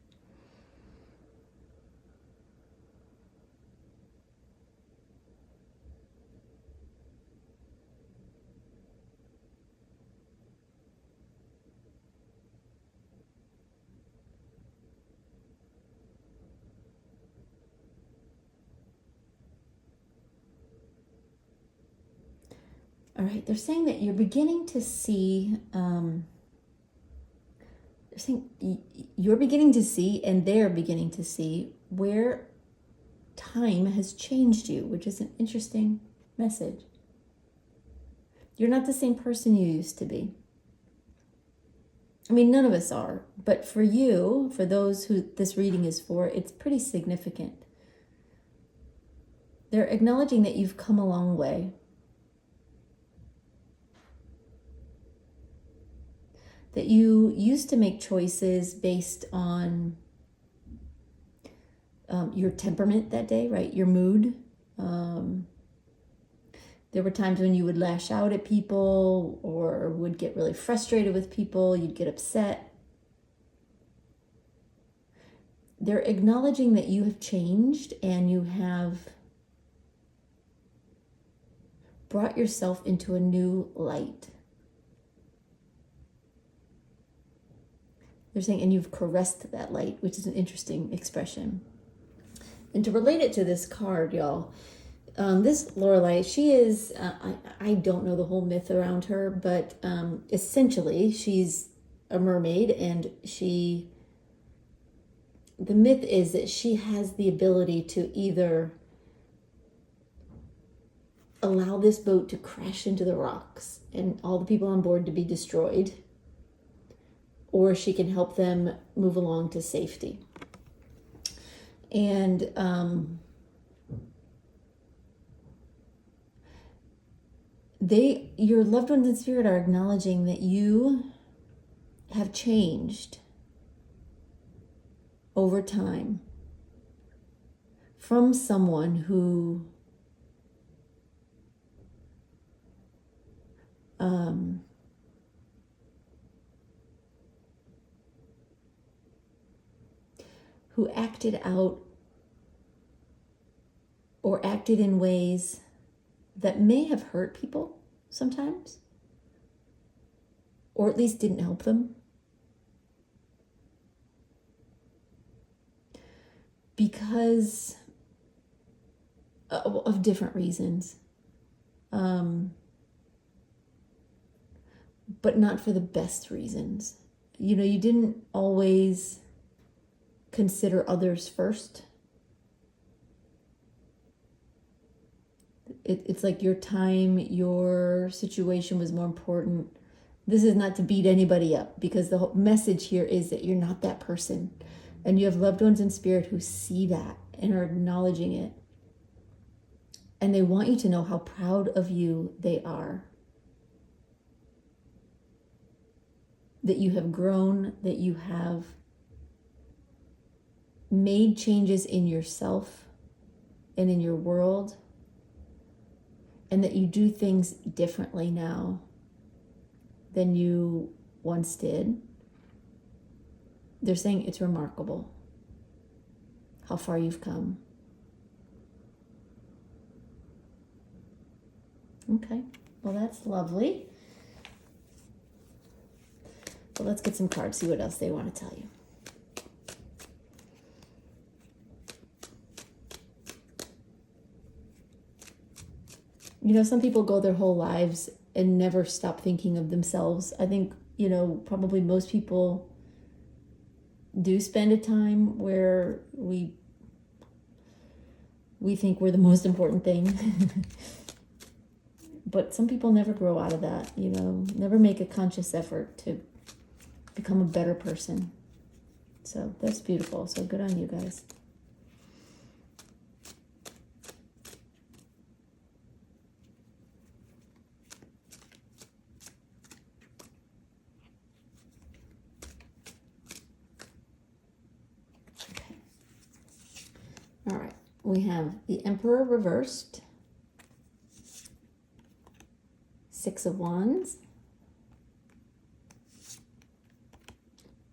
All right, they're saying that you're beginning to see, they're saying you're beginning to see and they're beginning to see where time has changed you, which is an interesting message. You're not the same person you used to be. I mean, none of us are, but for you, for those who this reading is for, it's pretty significant. They're acknowledging that you've come a long way. That you used to make choices based on your temperament that day, right? Your mood. There were times when you would lash out at people or would get really frustrated with people. You'd get upset. They're acknowledging that you have changed and you have brought yourself into a new light. They're saying, and you've caressed that light, which is an interesting expression. And to relate it to this card, y'all, this Lorelei, she is, I don't know the whole myth around her, but essentially she's a mermaid, and the myth is that she has the ability to either allow this boat to crash into the rocks and all the people on board to be destroyed, or she can help them move along to safety. And your loved ones in spirit are acknowledging that you have changed over time from someone who acted out or acted in ways that may have hurt people sometimes, or at least didn't help them, because of different reasons, but not for the best reasons. You know, you didn't always consider others first. It's like your time, your situation was more important. This is not to beat anybody up, because the whole message here is that you're not that person. And you have loved ones in spirit who see that and are acknowledging it. And they want you to know how proud of you they are. That you have grown, that you have made changes in yourself and in your world, and that you do things differently now than you once did. They're saying it's remarkable how far you've come. Okay, well, that's lovely. Well, let's get some cards, see what else they want to tell you. You know, some people go their whole lives and never stop thinking of themselves. I think, you know, probably most people do spend a time where we think we're the most important thing. But some people never grow out of that, you know, never make a conscious effort to become a better person. So that's beautiful. So good on you guys. Okay. All right. We have the Emperor reversed, Six of Wands,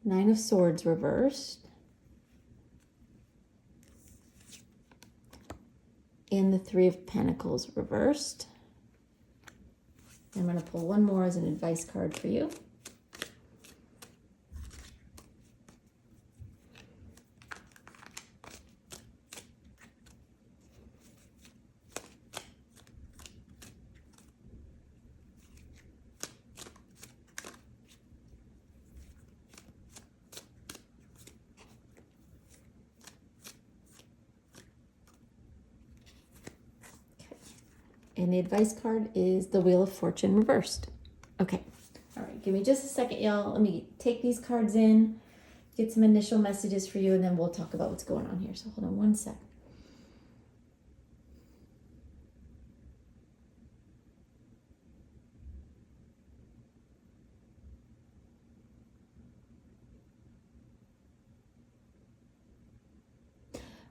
Nine of Swords reversed, and the Three of Pentacles reversed. I'm going to pull one more as an advice card for you. And the advice card is the Wheel of Fortune reversed. Okay. All right. Give me just a second, y'all. Let me take these cards in, get some initial messages for you, and then we'll talk about what's going on here. So hold on one sec.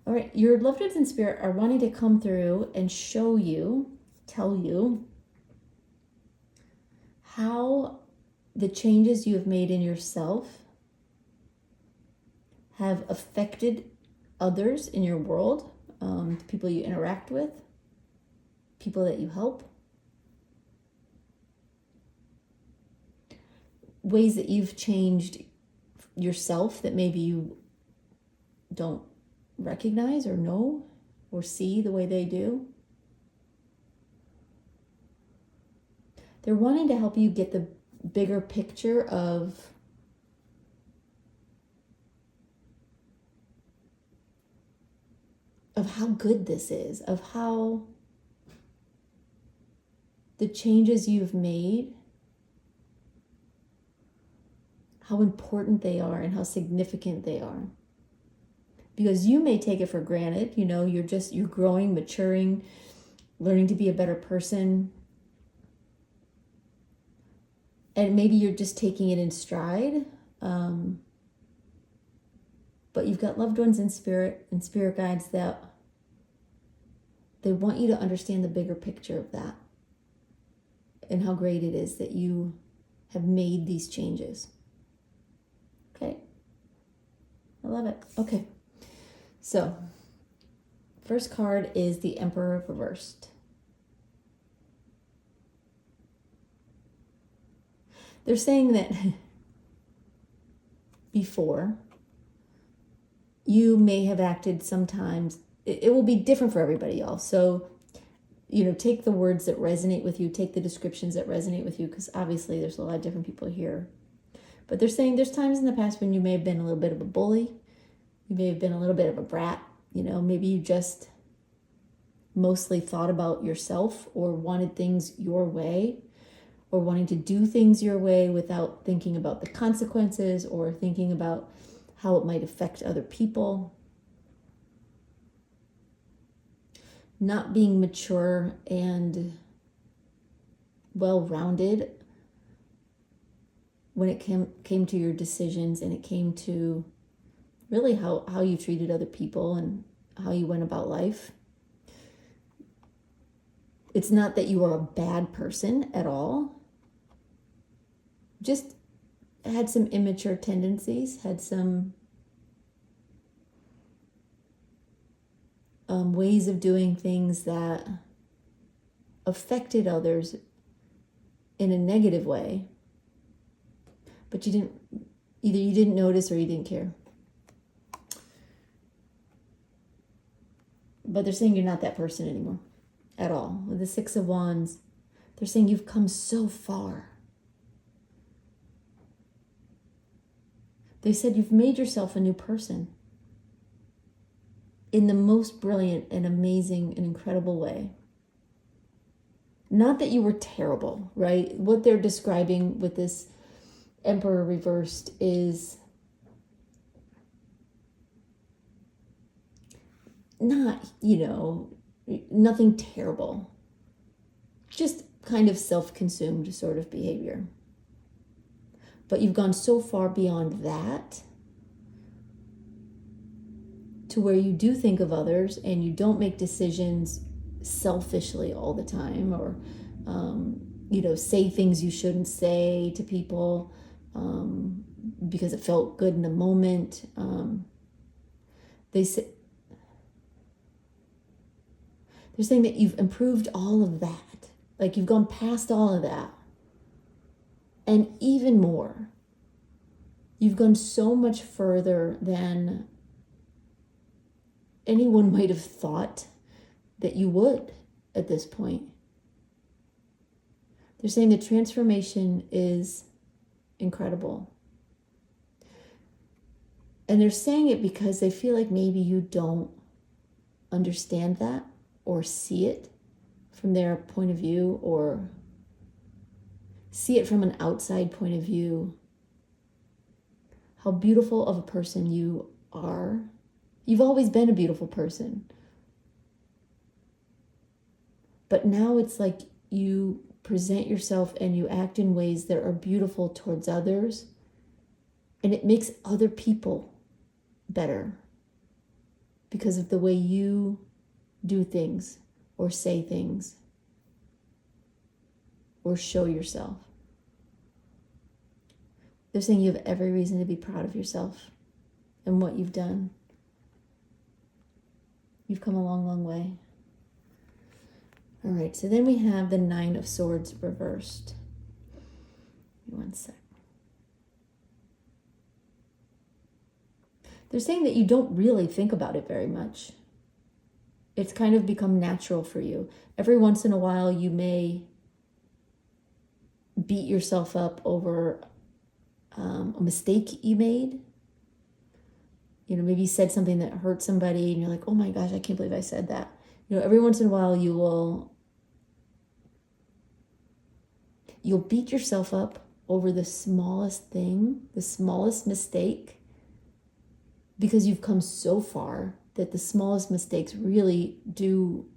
All right. Your loved ones in spirit are wanting to come through and show you, tell you how the changes you have made in yourself have affected others in your world, people you interact with, people that you help, ways that you've changed yourself that maybe you don't recognize or know or see the way they do. They're wanting to help you get the bigger picture of how good this is, of how the changes you've made, how important they are and how significant they are. Because you may take it for granted, you know, you're growing, maturing, learning to be a better person. And maybe you're just taking it in stride. But you've got loved ones in spirit and spirit guides that they want you to understand the bigger picture of that and how great it is that you have made these changes. Okay. I love it. Okay. So, first card is the Emperor reversed. They're saying that before, you may have acted sometimes, it will be different for everybody, y'all. So, you know, take the words that resonate with you, take the descriptions that resonate with you, because obviously there's a lot of different people here. But they're saying there's times in the past when you may have been a little bit of a bully, you may have been a little bit of a brat, you know, maybe you just mostly thought about yourself or wanted things your way or wanting to do things your way without thinking about the consequences or thinking about how it might affect other people. Not being mature and well-rounded when it came to your decisions and it came to really how you treated other people and how you went about life. It's not that you are a bad person at all. Just had some immature tendencies, had some ways of doing things that affected others in a negative way, but either you didn't notice or you didn't care. But they're saying you're not that person anymore at all. With the Six of Wands, they're saying you've come so far. They said you've made yourself a new person in the most brilliant and amazing and incredible way. Not that you were terrible, right? What they're describing with this Emperor reversed is not, nothing terrible. Just kind of self-consumed sort of behavior. But you've gone so far beyond that to where you do think of others and you don't make decisions selfishly all the time, or say things you shouldn't say to people because it felt good in the moment. They're saying that you've improved all of that, like you've gone past all of that, and even more. You've gone so much further than anyone might have thought that you would at this point. They're saying the transformation is incredible. And they're saying it because they feel like maybe you don't understand that or see it from their point of view, or see it from an outside point of view, how beautiful of a person you are. You've always been a beautiful person. But now it's like you present yourself and you act in ways that are beautiful towards others, and it makes other people better because of the way you do things or say things or show yourself. They're saying you have every reason to be proud of yourself and what you've done. You've come a long, long way. All right, so then we have the Nine of Swords reversed. One sec. They're saying that you don't really think about it very much. It's kind of become natural for you. Every once in a while, you may beat yourself up over a mistake you made. Maybe you said something that hurt somebody and you're like, oh my gosh, I can't believe I said that. Every once in a while you'll beat yourself up over the smallest thing, the smallest mistake, because you've come so far that the smallest mistakes really do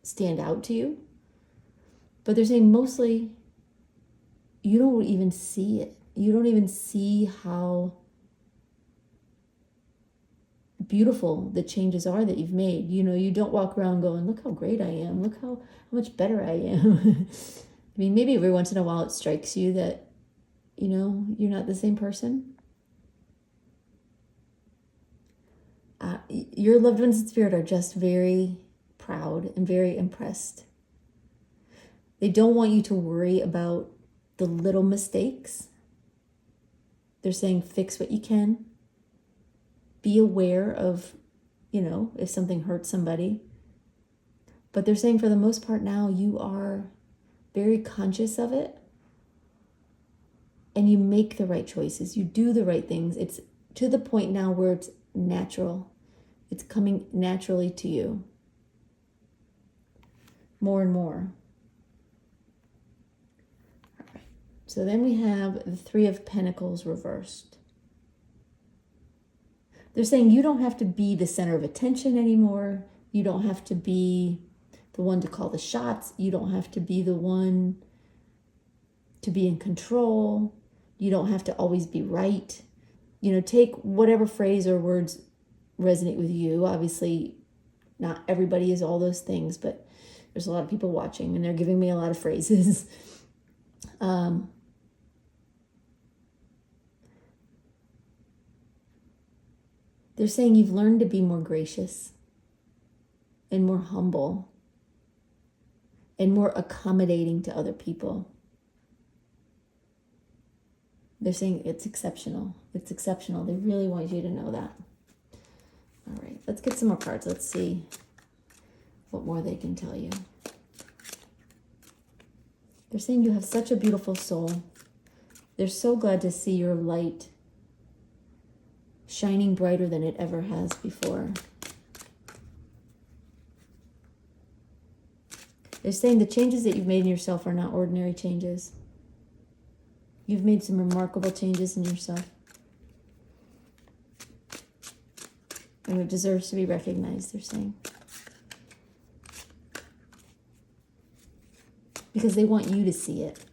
stand out to you. But they're saying mostly you don't even see it. You don't even see how beautiful the changes are that you've made. You don't walk around going, look how great I am. Look how much better I am. I mean, maybe every once in a while it strikes you that, you're not the same person. Your loved ones in spirit are just very proud and very impressed. They don't want you to worry about the little mistakes. They're saying fix what you can. Be aware of, if something hurts somebody. But they're saying for the most part now you are very conscious of it. And you make the right choices. You do the right things. It's to the point now where it's natural. It's coming naturally to you. More and more. All right. So then we have the Three of Pentacles reversed. They're saying you don't have to be the center of attention anymore. You don't have to be the one to call the shots. You don't have to be the one to be in control. You don't have to always be right. Take whatever phrase or words resonate with you. Obviously, not everybody is all those things, but there's a lot of people watching and they're giving me a lot of phrases. They're saying you've learned to be more gracious and more humble and more accommodating to other people. They're saying it's exceptional. It's exceptional. They really want you to know that. All right, let's get some more cards. Let's see what more they can tell you. They're saying you have such a beautiful soul. They're so glad to see your light shining brighter than it ever has before. They're saying the changes that you've made in yourself are not ordinary changes. You've made some remarkable changes in yourself. And it deserves to be recognized, they're saying. Because they want you to see it.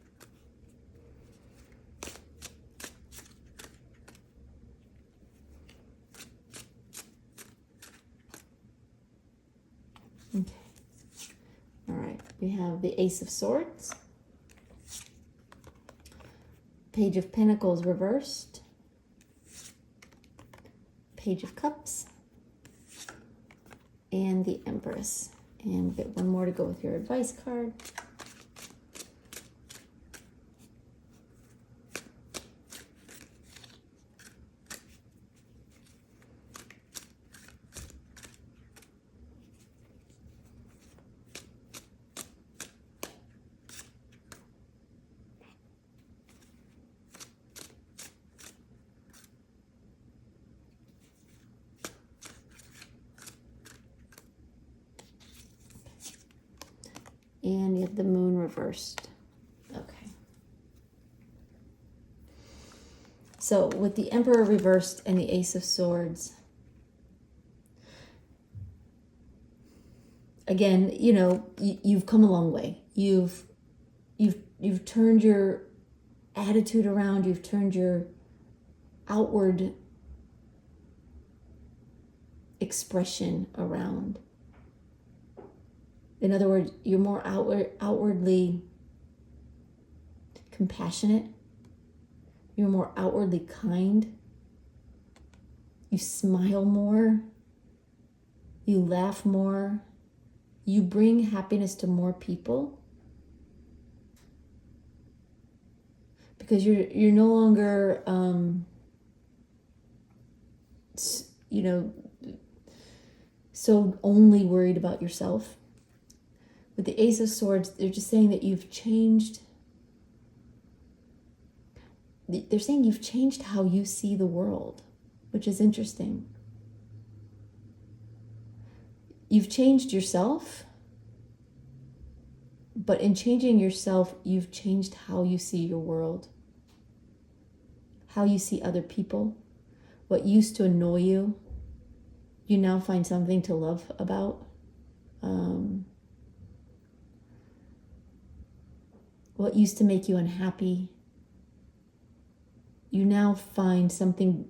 Okay. All right. We have the Ace of Swords. Page of Pentacles reversed. Page of Cups. And the Empress. And we'll get one more to go with your advice card. And you have the Moon reversed. Okay. So with the Emperor reversed and the Ace of Swords, again, you know, you've come a long way. You've turned your attitude around. You've turned your outward expression around. In other words, you're more outwardly compassionate. You're more outwardly kind. You smile more. You laugh more. You bring happiness to more people. Because you're no longer, you know, so only worried about yourself. With the Ace of Swords, they're just saying that you've changed. They're saying you've changed how you see the world, which is interesting. You've changed yourself, but in changing yourself, you've changed how you see your world, how you see other people. What used to annoy you, you now find something to love about. What used to make you unhappy, you now find something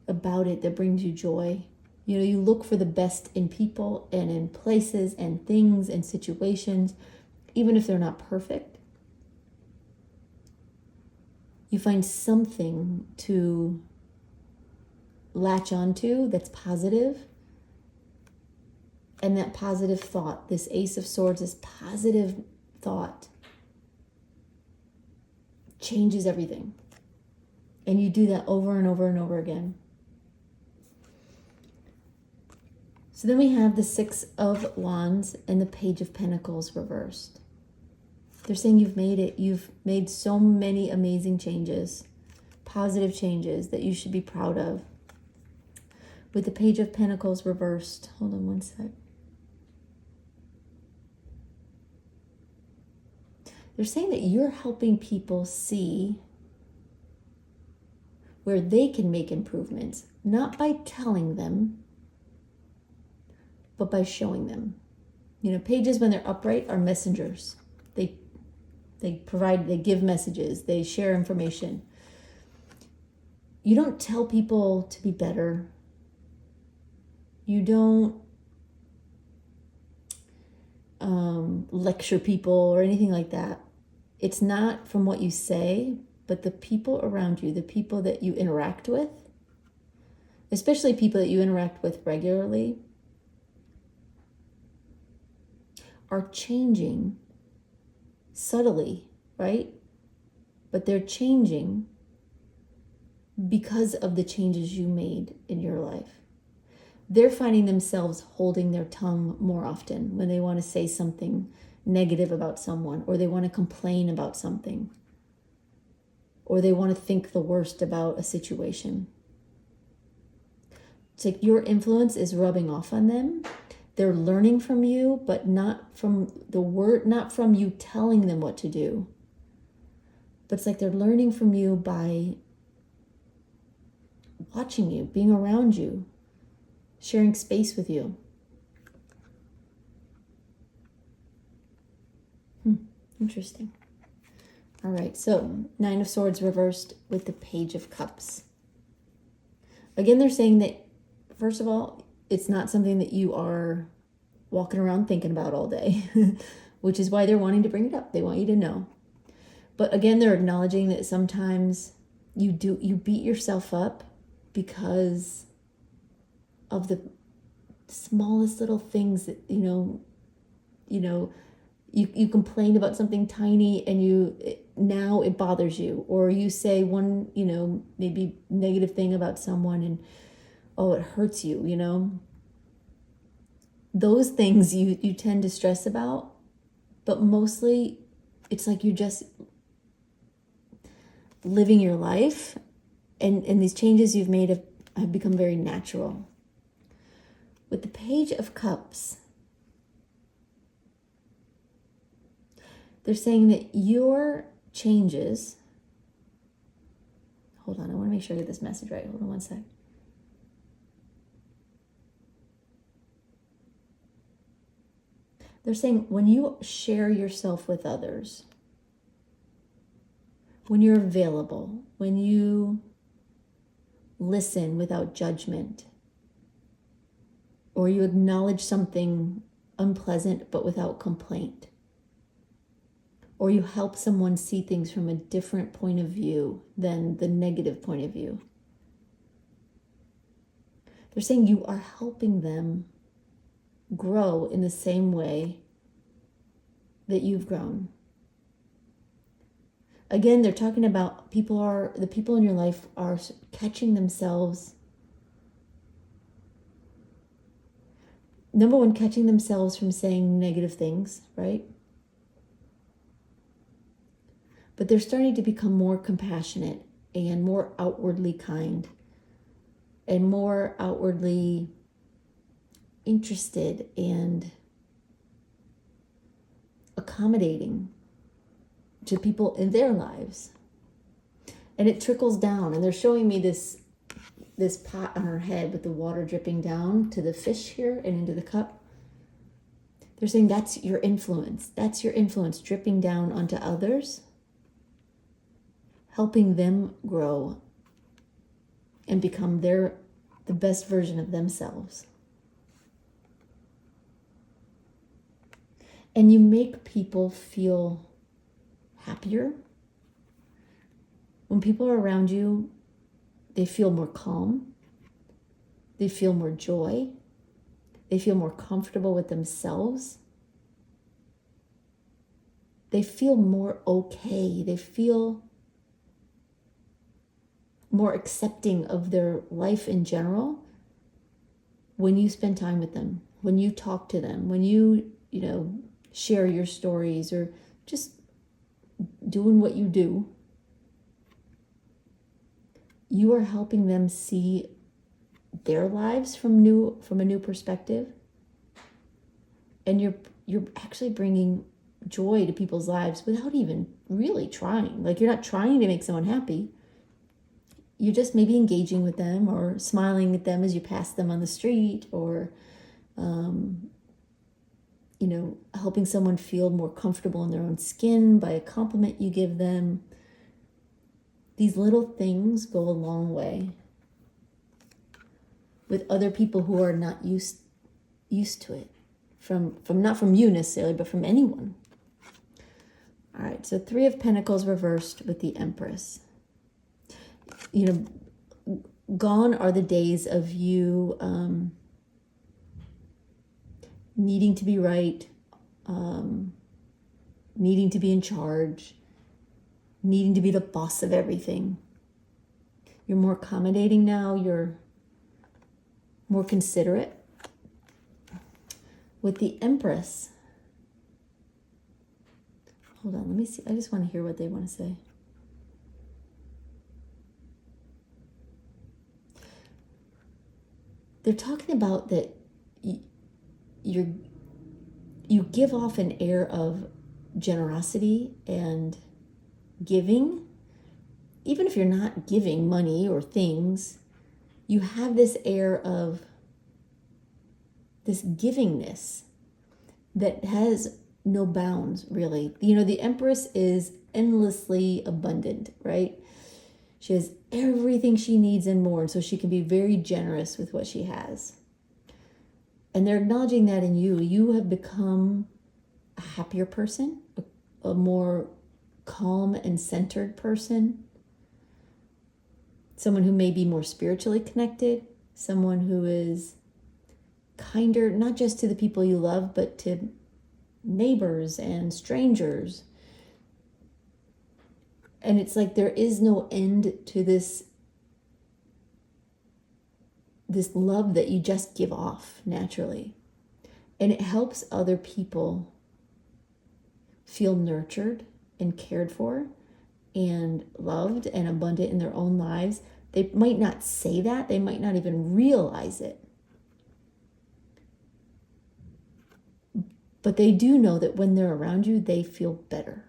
about it that brings you joy. You know, you look for the best in people and in places and things and situations, even if they're not perfect. You find something to latch onto that's positive. And that positive thought, this Ace of Swords, this positive thought, changes everything. And you do that over and over and over again. So then we have the Six of Wands and the Page of Pentacles reversed. They're saying you've made it. You've made so many amazing changes, positive changes that you should be proud of. With the Page of Pentacles reversed, hold on one sec. They're saying that you're helping people see where they can make improvements, not by telling them, but by showing them. You know, pages when they're upright are messengers. They give messages, they share information. You don't tell people to be better. You don't lecture people or anything like that. It's not from what you say, but the people around you, the people that you interact with, especially people that you interact with regularly, are changing subtly, right? But they're changing because of the changes you made in your life. They're finding themselves holding their tongue more often when they want to say something negative about someone, or they want to complain about something, or they want to think the worst about a situation. It's like your influence is rubbing off on them. They're learning from you, but not from the word, not from you telling them what to do. But it's like they're learning from you by watching you, being around you, sharing space with you. Interesting. All right, so Nine of Swords reversed with the Page of Cups. Again, they're saying that, first of all, it's not something that you are walking around thinking about all day, which is why they're wanting to bring it up. They want you to know. But again, they're acknowledging that sometimes you beat yourself up because of the smallest little things that, you complain about something tiny and now it bothers you, or you say one, maybe negative thing about someone and, oh, it hurts you, Those things you tend to stress about, but mostly it's like you're just living your life, and these changes you've made have become very natural. With the Page of Cups, they're saying that your changes, hold on, I want to make sure I get this message right. Hold on one sec. They're saying when you share yourself with others, when you're available, when you listen without judgment, or you acknowledge something unpleasant but without complaint, or you help someone see things from a different point of view than the negative point of view. They're saying you are helping them grow in the same way that you've grown. Again, they're talking about the people in your life are catching themselves. Number one, catching themselves from saying negative things, right? But they're starting to become more compassionate and more outwardly kind and more outwardly interested and accommodating to people in their lives. And it trickles down, and they're showing me this pot on her head with the water dripping down to the fish here and into the cup. They're saying that's your influence. That's your influence dripping down onto others, helping them grow and become the best version of themselves. And you make people feel happier. When people are around you, they feel more calm. They feel more joy. They feel more comfortable with themselves. They feel more okay. They feel more accepting of their life in general when you spend time with them, when you talk to them, when you share your stories or just doing what you do. You are helping them see their lives from a new perspective, and you're actually bringing joy to people's lives without even really trying. Like, you're not trying to make someone happy. You're just maybe engaging with them or smiling at them as you pass them on the street, or helping someone feel more comfortable in their own skin by a compliment you give them. These little things go a long way with other people who are not used to it, from not from you necessarily, but from anyone. All right, so Three of Pentacles reversed with the Empress. Gone are the days of you needing to be right, needing to be in charge, needing to be the boss of everything. You're more accommodating now. You're more considerate. With the Empress, hold on, let me see. I just want to hear what they want to say. They're talking about that you give off an air of generosity and giving. Even if you're not giving money or things, you have this air of this givingness that has no bounds, really. You know, the Empress is endlessly abundant, right? She has everything she needs and more, so she can be very generous with what she has. And they're acknowledging that in you. You have become a happier person, a more calm and centered person, someone who may be more spiritually connected, someone who is kinder, not just to the people you love, but to neighbors and strangers. And it's like there is no end to this love that you just give off naturally. And it helps other people feel nurtured and cared for and loved and abundant in their own lives. They might not say that. They might not even realize it. But they do know that when they're around you, they feel better.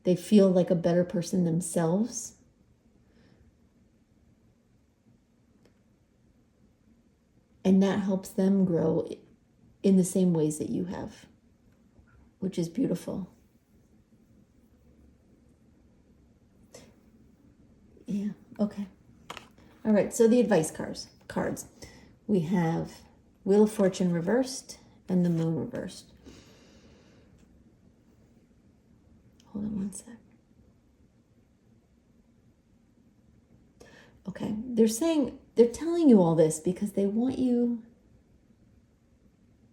They feel like a better person themselves. And that helps them grow in the same ways that you have, which is beautiful. Yeah, okay. All right, so the advice cards. We have Wheel of Fortune reversed and the Moon reversed. Hold on one sec. Okay, they're telling you all this because they want you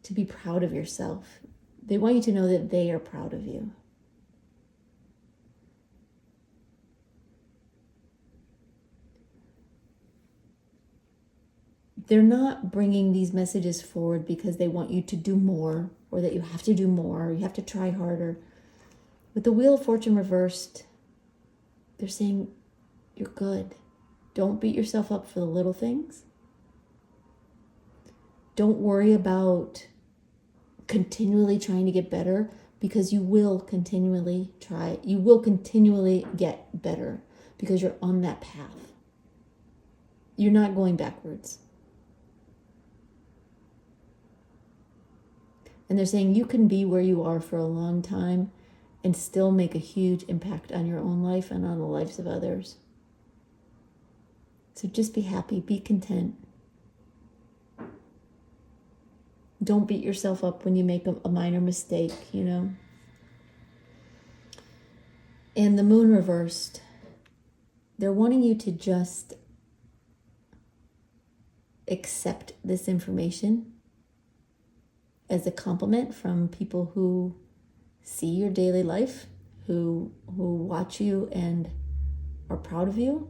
to be proud of yourself. They want you to know that they are proud of you. They're not bringing these messages forward because they want you to do more or that you have to do more or you have to try harder. With the Wheel of Fortune reversed, they're saying you're good. Don't beat yourself up for the little things. Don't worry about continually trying to get better because you will continually try. You will continually get better because you're on that path. You're not going backwards. And they're saying you can be where you are for a long time and still make a huge impact on your own life and on the lives of others. So just be happy, be content. Don't beat yourself up when you make a minor mistake, you know. And the Moon reversed, they're wanting you to just accept this information as a compliment from people who see your daily life, who watch you and are proud of you.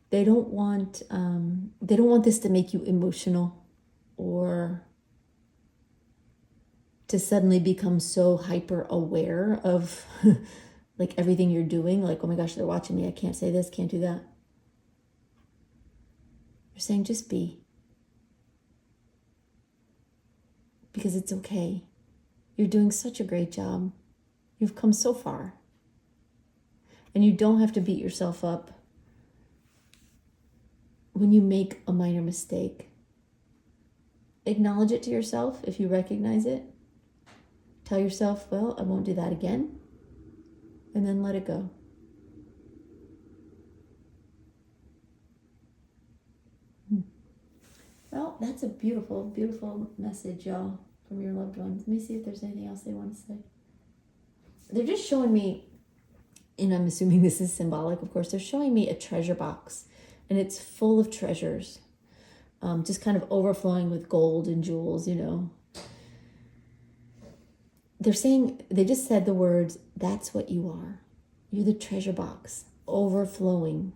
They don't want this to make you emotional or to suddenly become so hyper aware of like everything you're doing. Like, oh my gosh, they're watching me. I can't say this, can't do that. They're saying just be. Because it's okay. You're doing such a great job. You've come so far. And you don't have to beat yourself up when you make a minor mistake. Acknowledge it to yourself if you recognize it. Tell yourself, well, I won't do that again. And then let it go. Well, that's a beautiful, beautiful message, y'all, from your loved ones. Let me see if there's anything else they want to say. They're just showing me, and I'm assuming this is symbolic, of course, they're showing me a treasure box, and it's full of treasures. just kind of overflowing with gold and jewels, They're saying, they just said the words, that's what you are. You're the treasure box, overflowing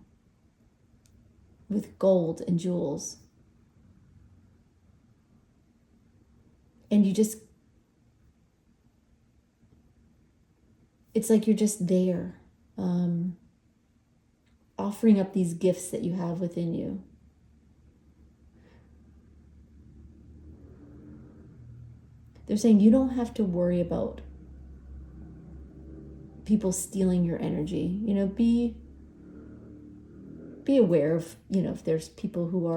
with gold and jewels. And it's like you're just there, offering up these gifts that you have within you. They're saying you don't have to worry about people stealing your energy. Be aware of, if there's people who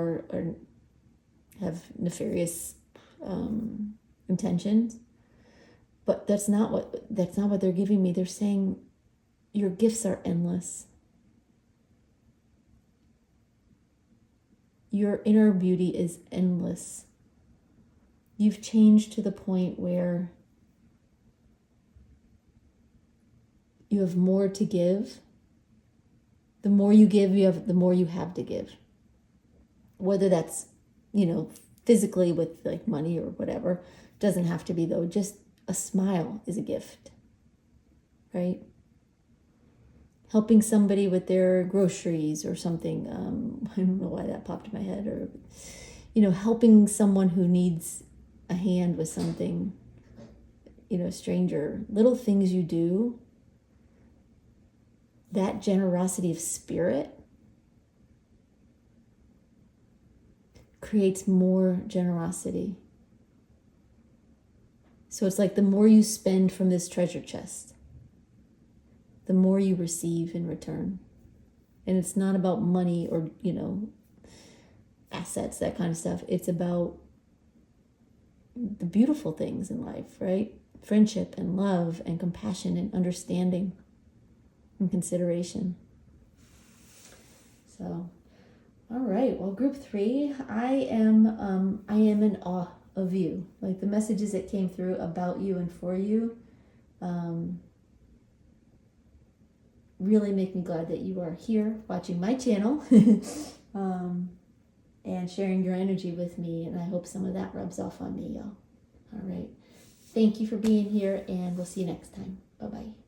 have nefarious intentions. But that's not what they're giving me. They're saying your gifts are endless. Your inner beauty is endless. You've changed to the point where you have more to give. The more you give, the more you have to give. Whether that's, physically with like money or whatever. Doesn't have to be though. Just a smile is a gift, right? Helping somebody with their groceries or something. I don't know why that popped in my head. Or, helping someone who needs a hand with something, a stranger. Little things you do, that generosity of spirit creates more generosity. So it's like the more you spend from this treasure chest, the more you receive in return. And it's not about money or, assets, that kind of stuff. It's about the beautiful things in life, right? Friendship and love and compassion and understanding and consideration. So, all right. Well, group 3, I am in awe of you. Like the messages that came through about you and for you, really make me glad that you are here watching my channel and sharing your energy with me. And I hope some of that rubs off on me, y'all. All right. Thank you for being here, and we'll see you next time. Bye-bye.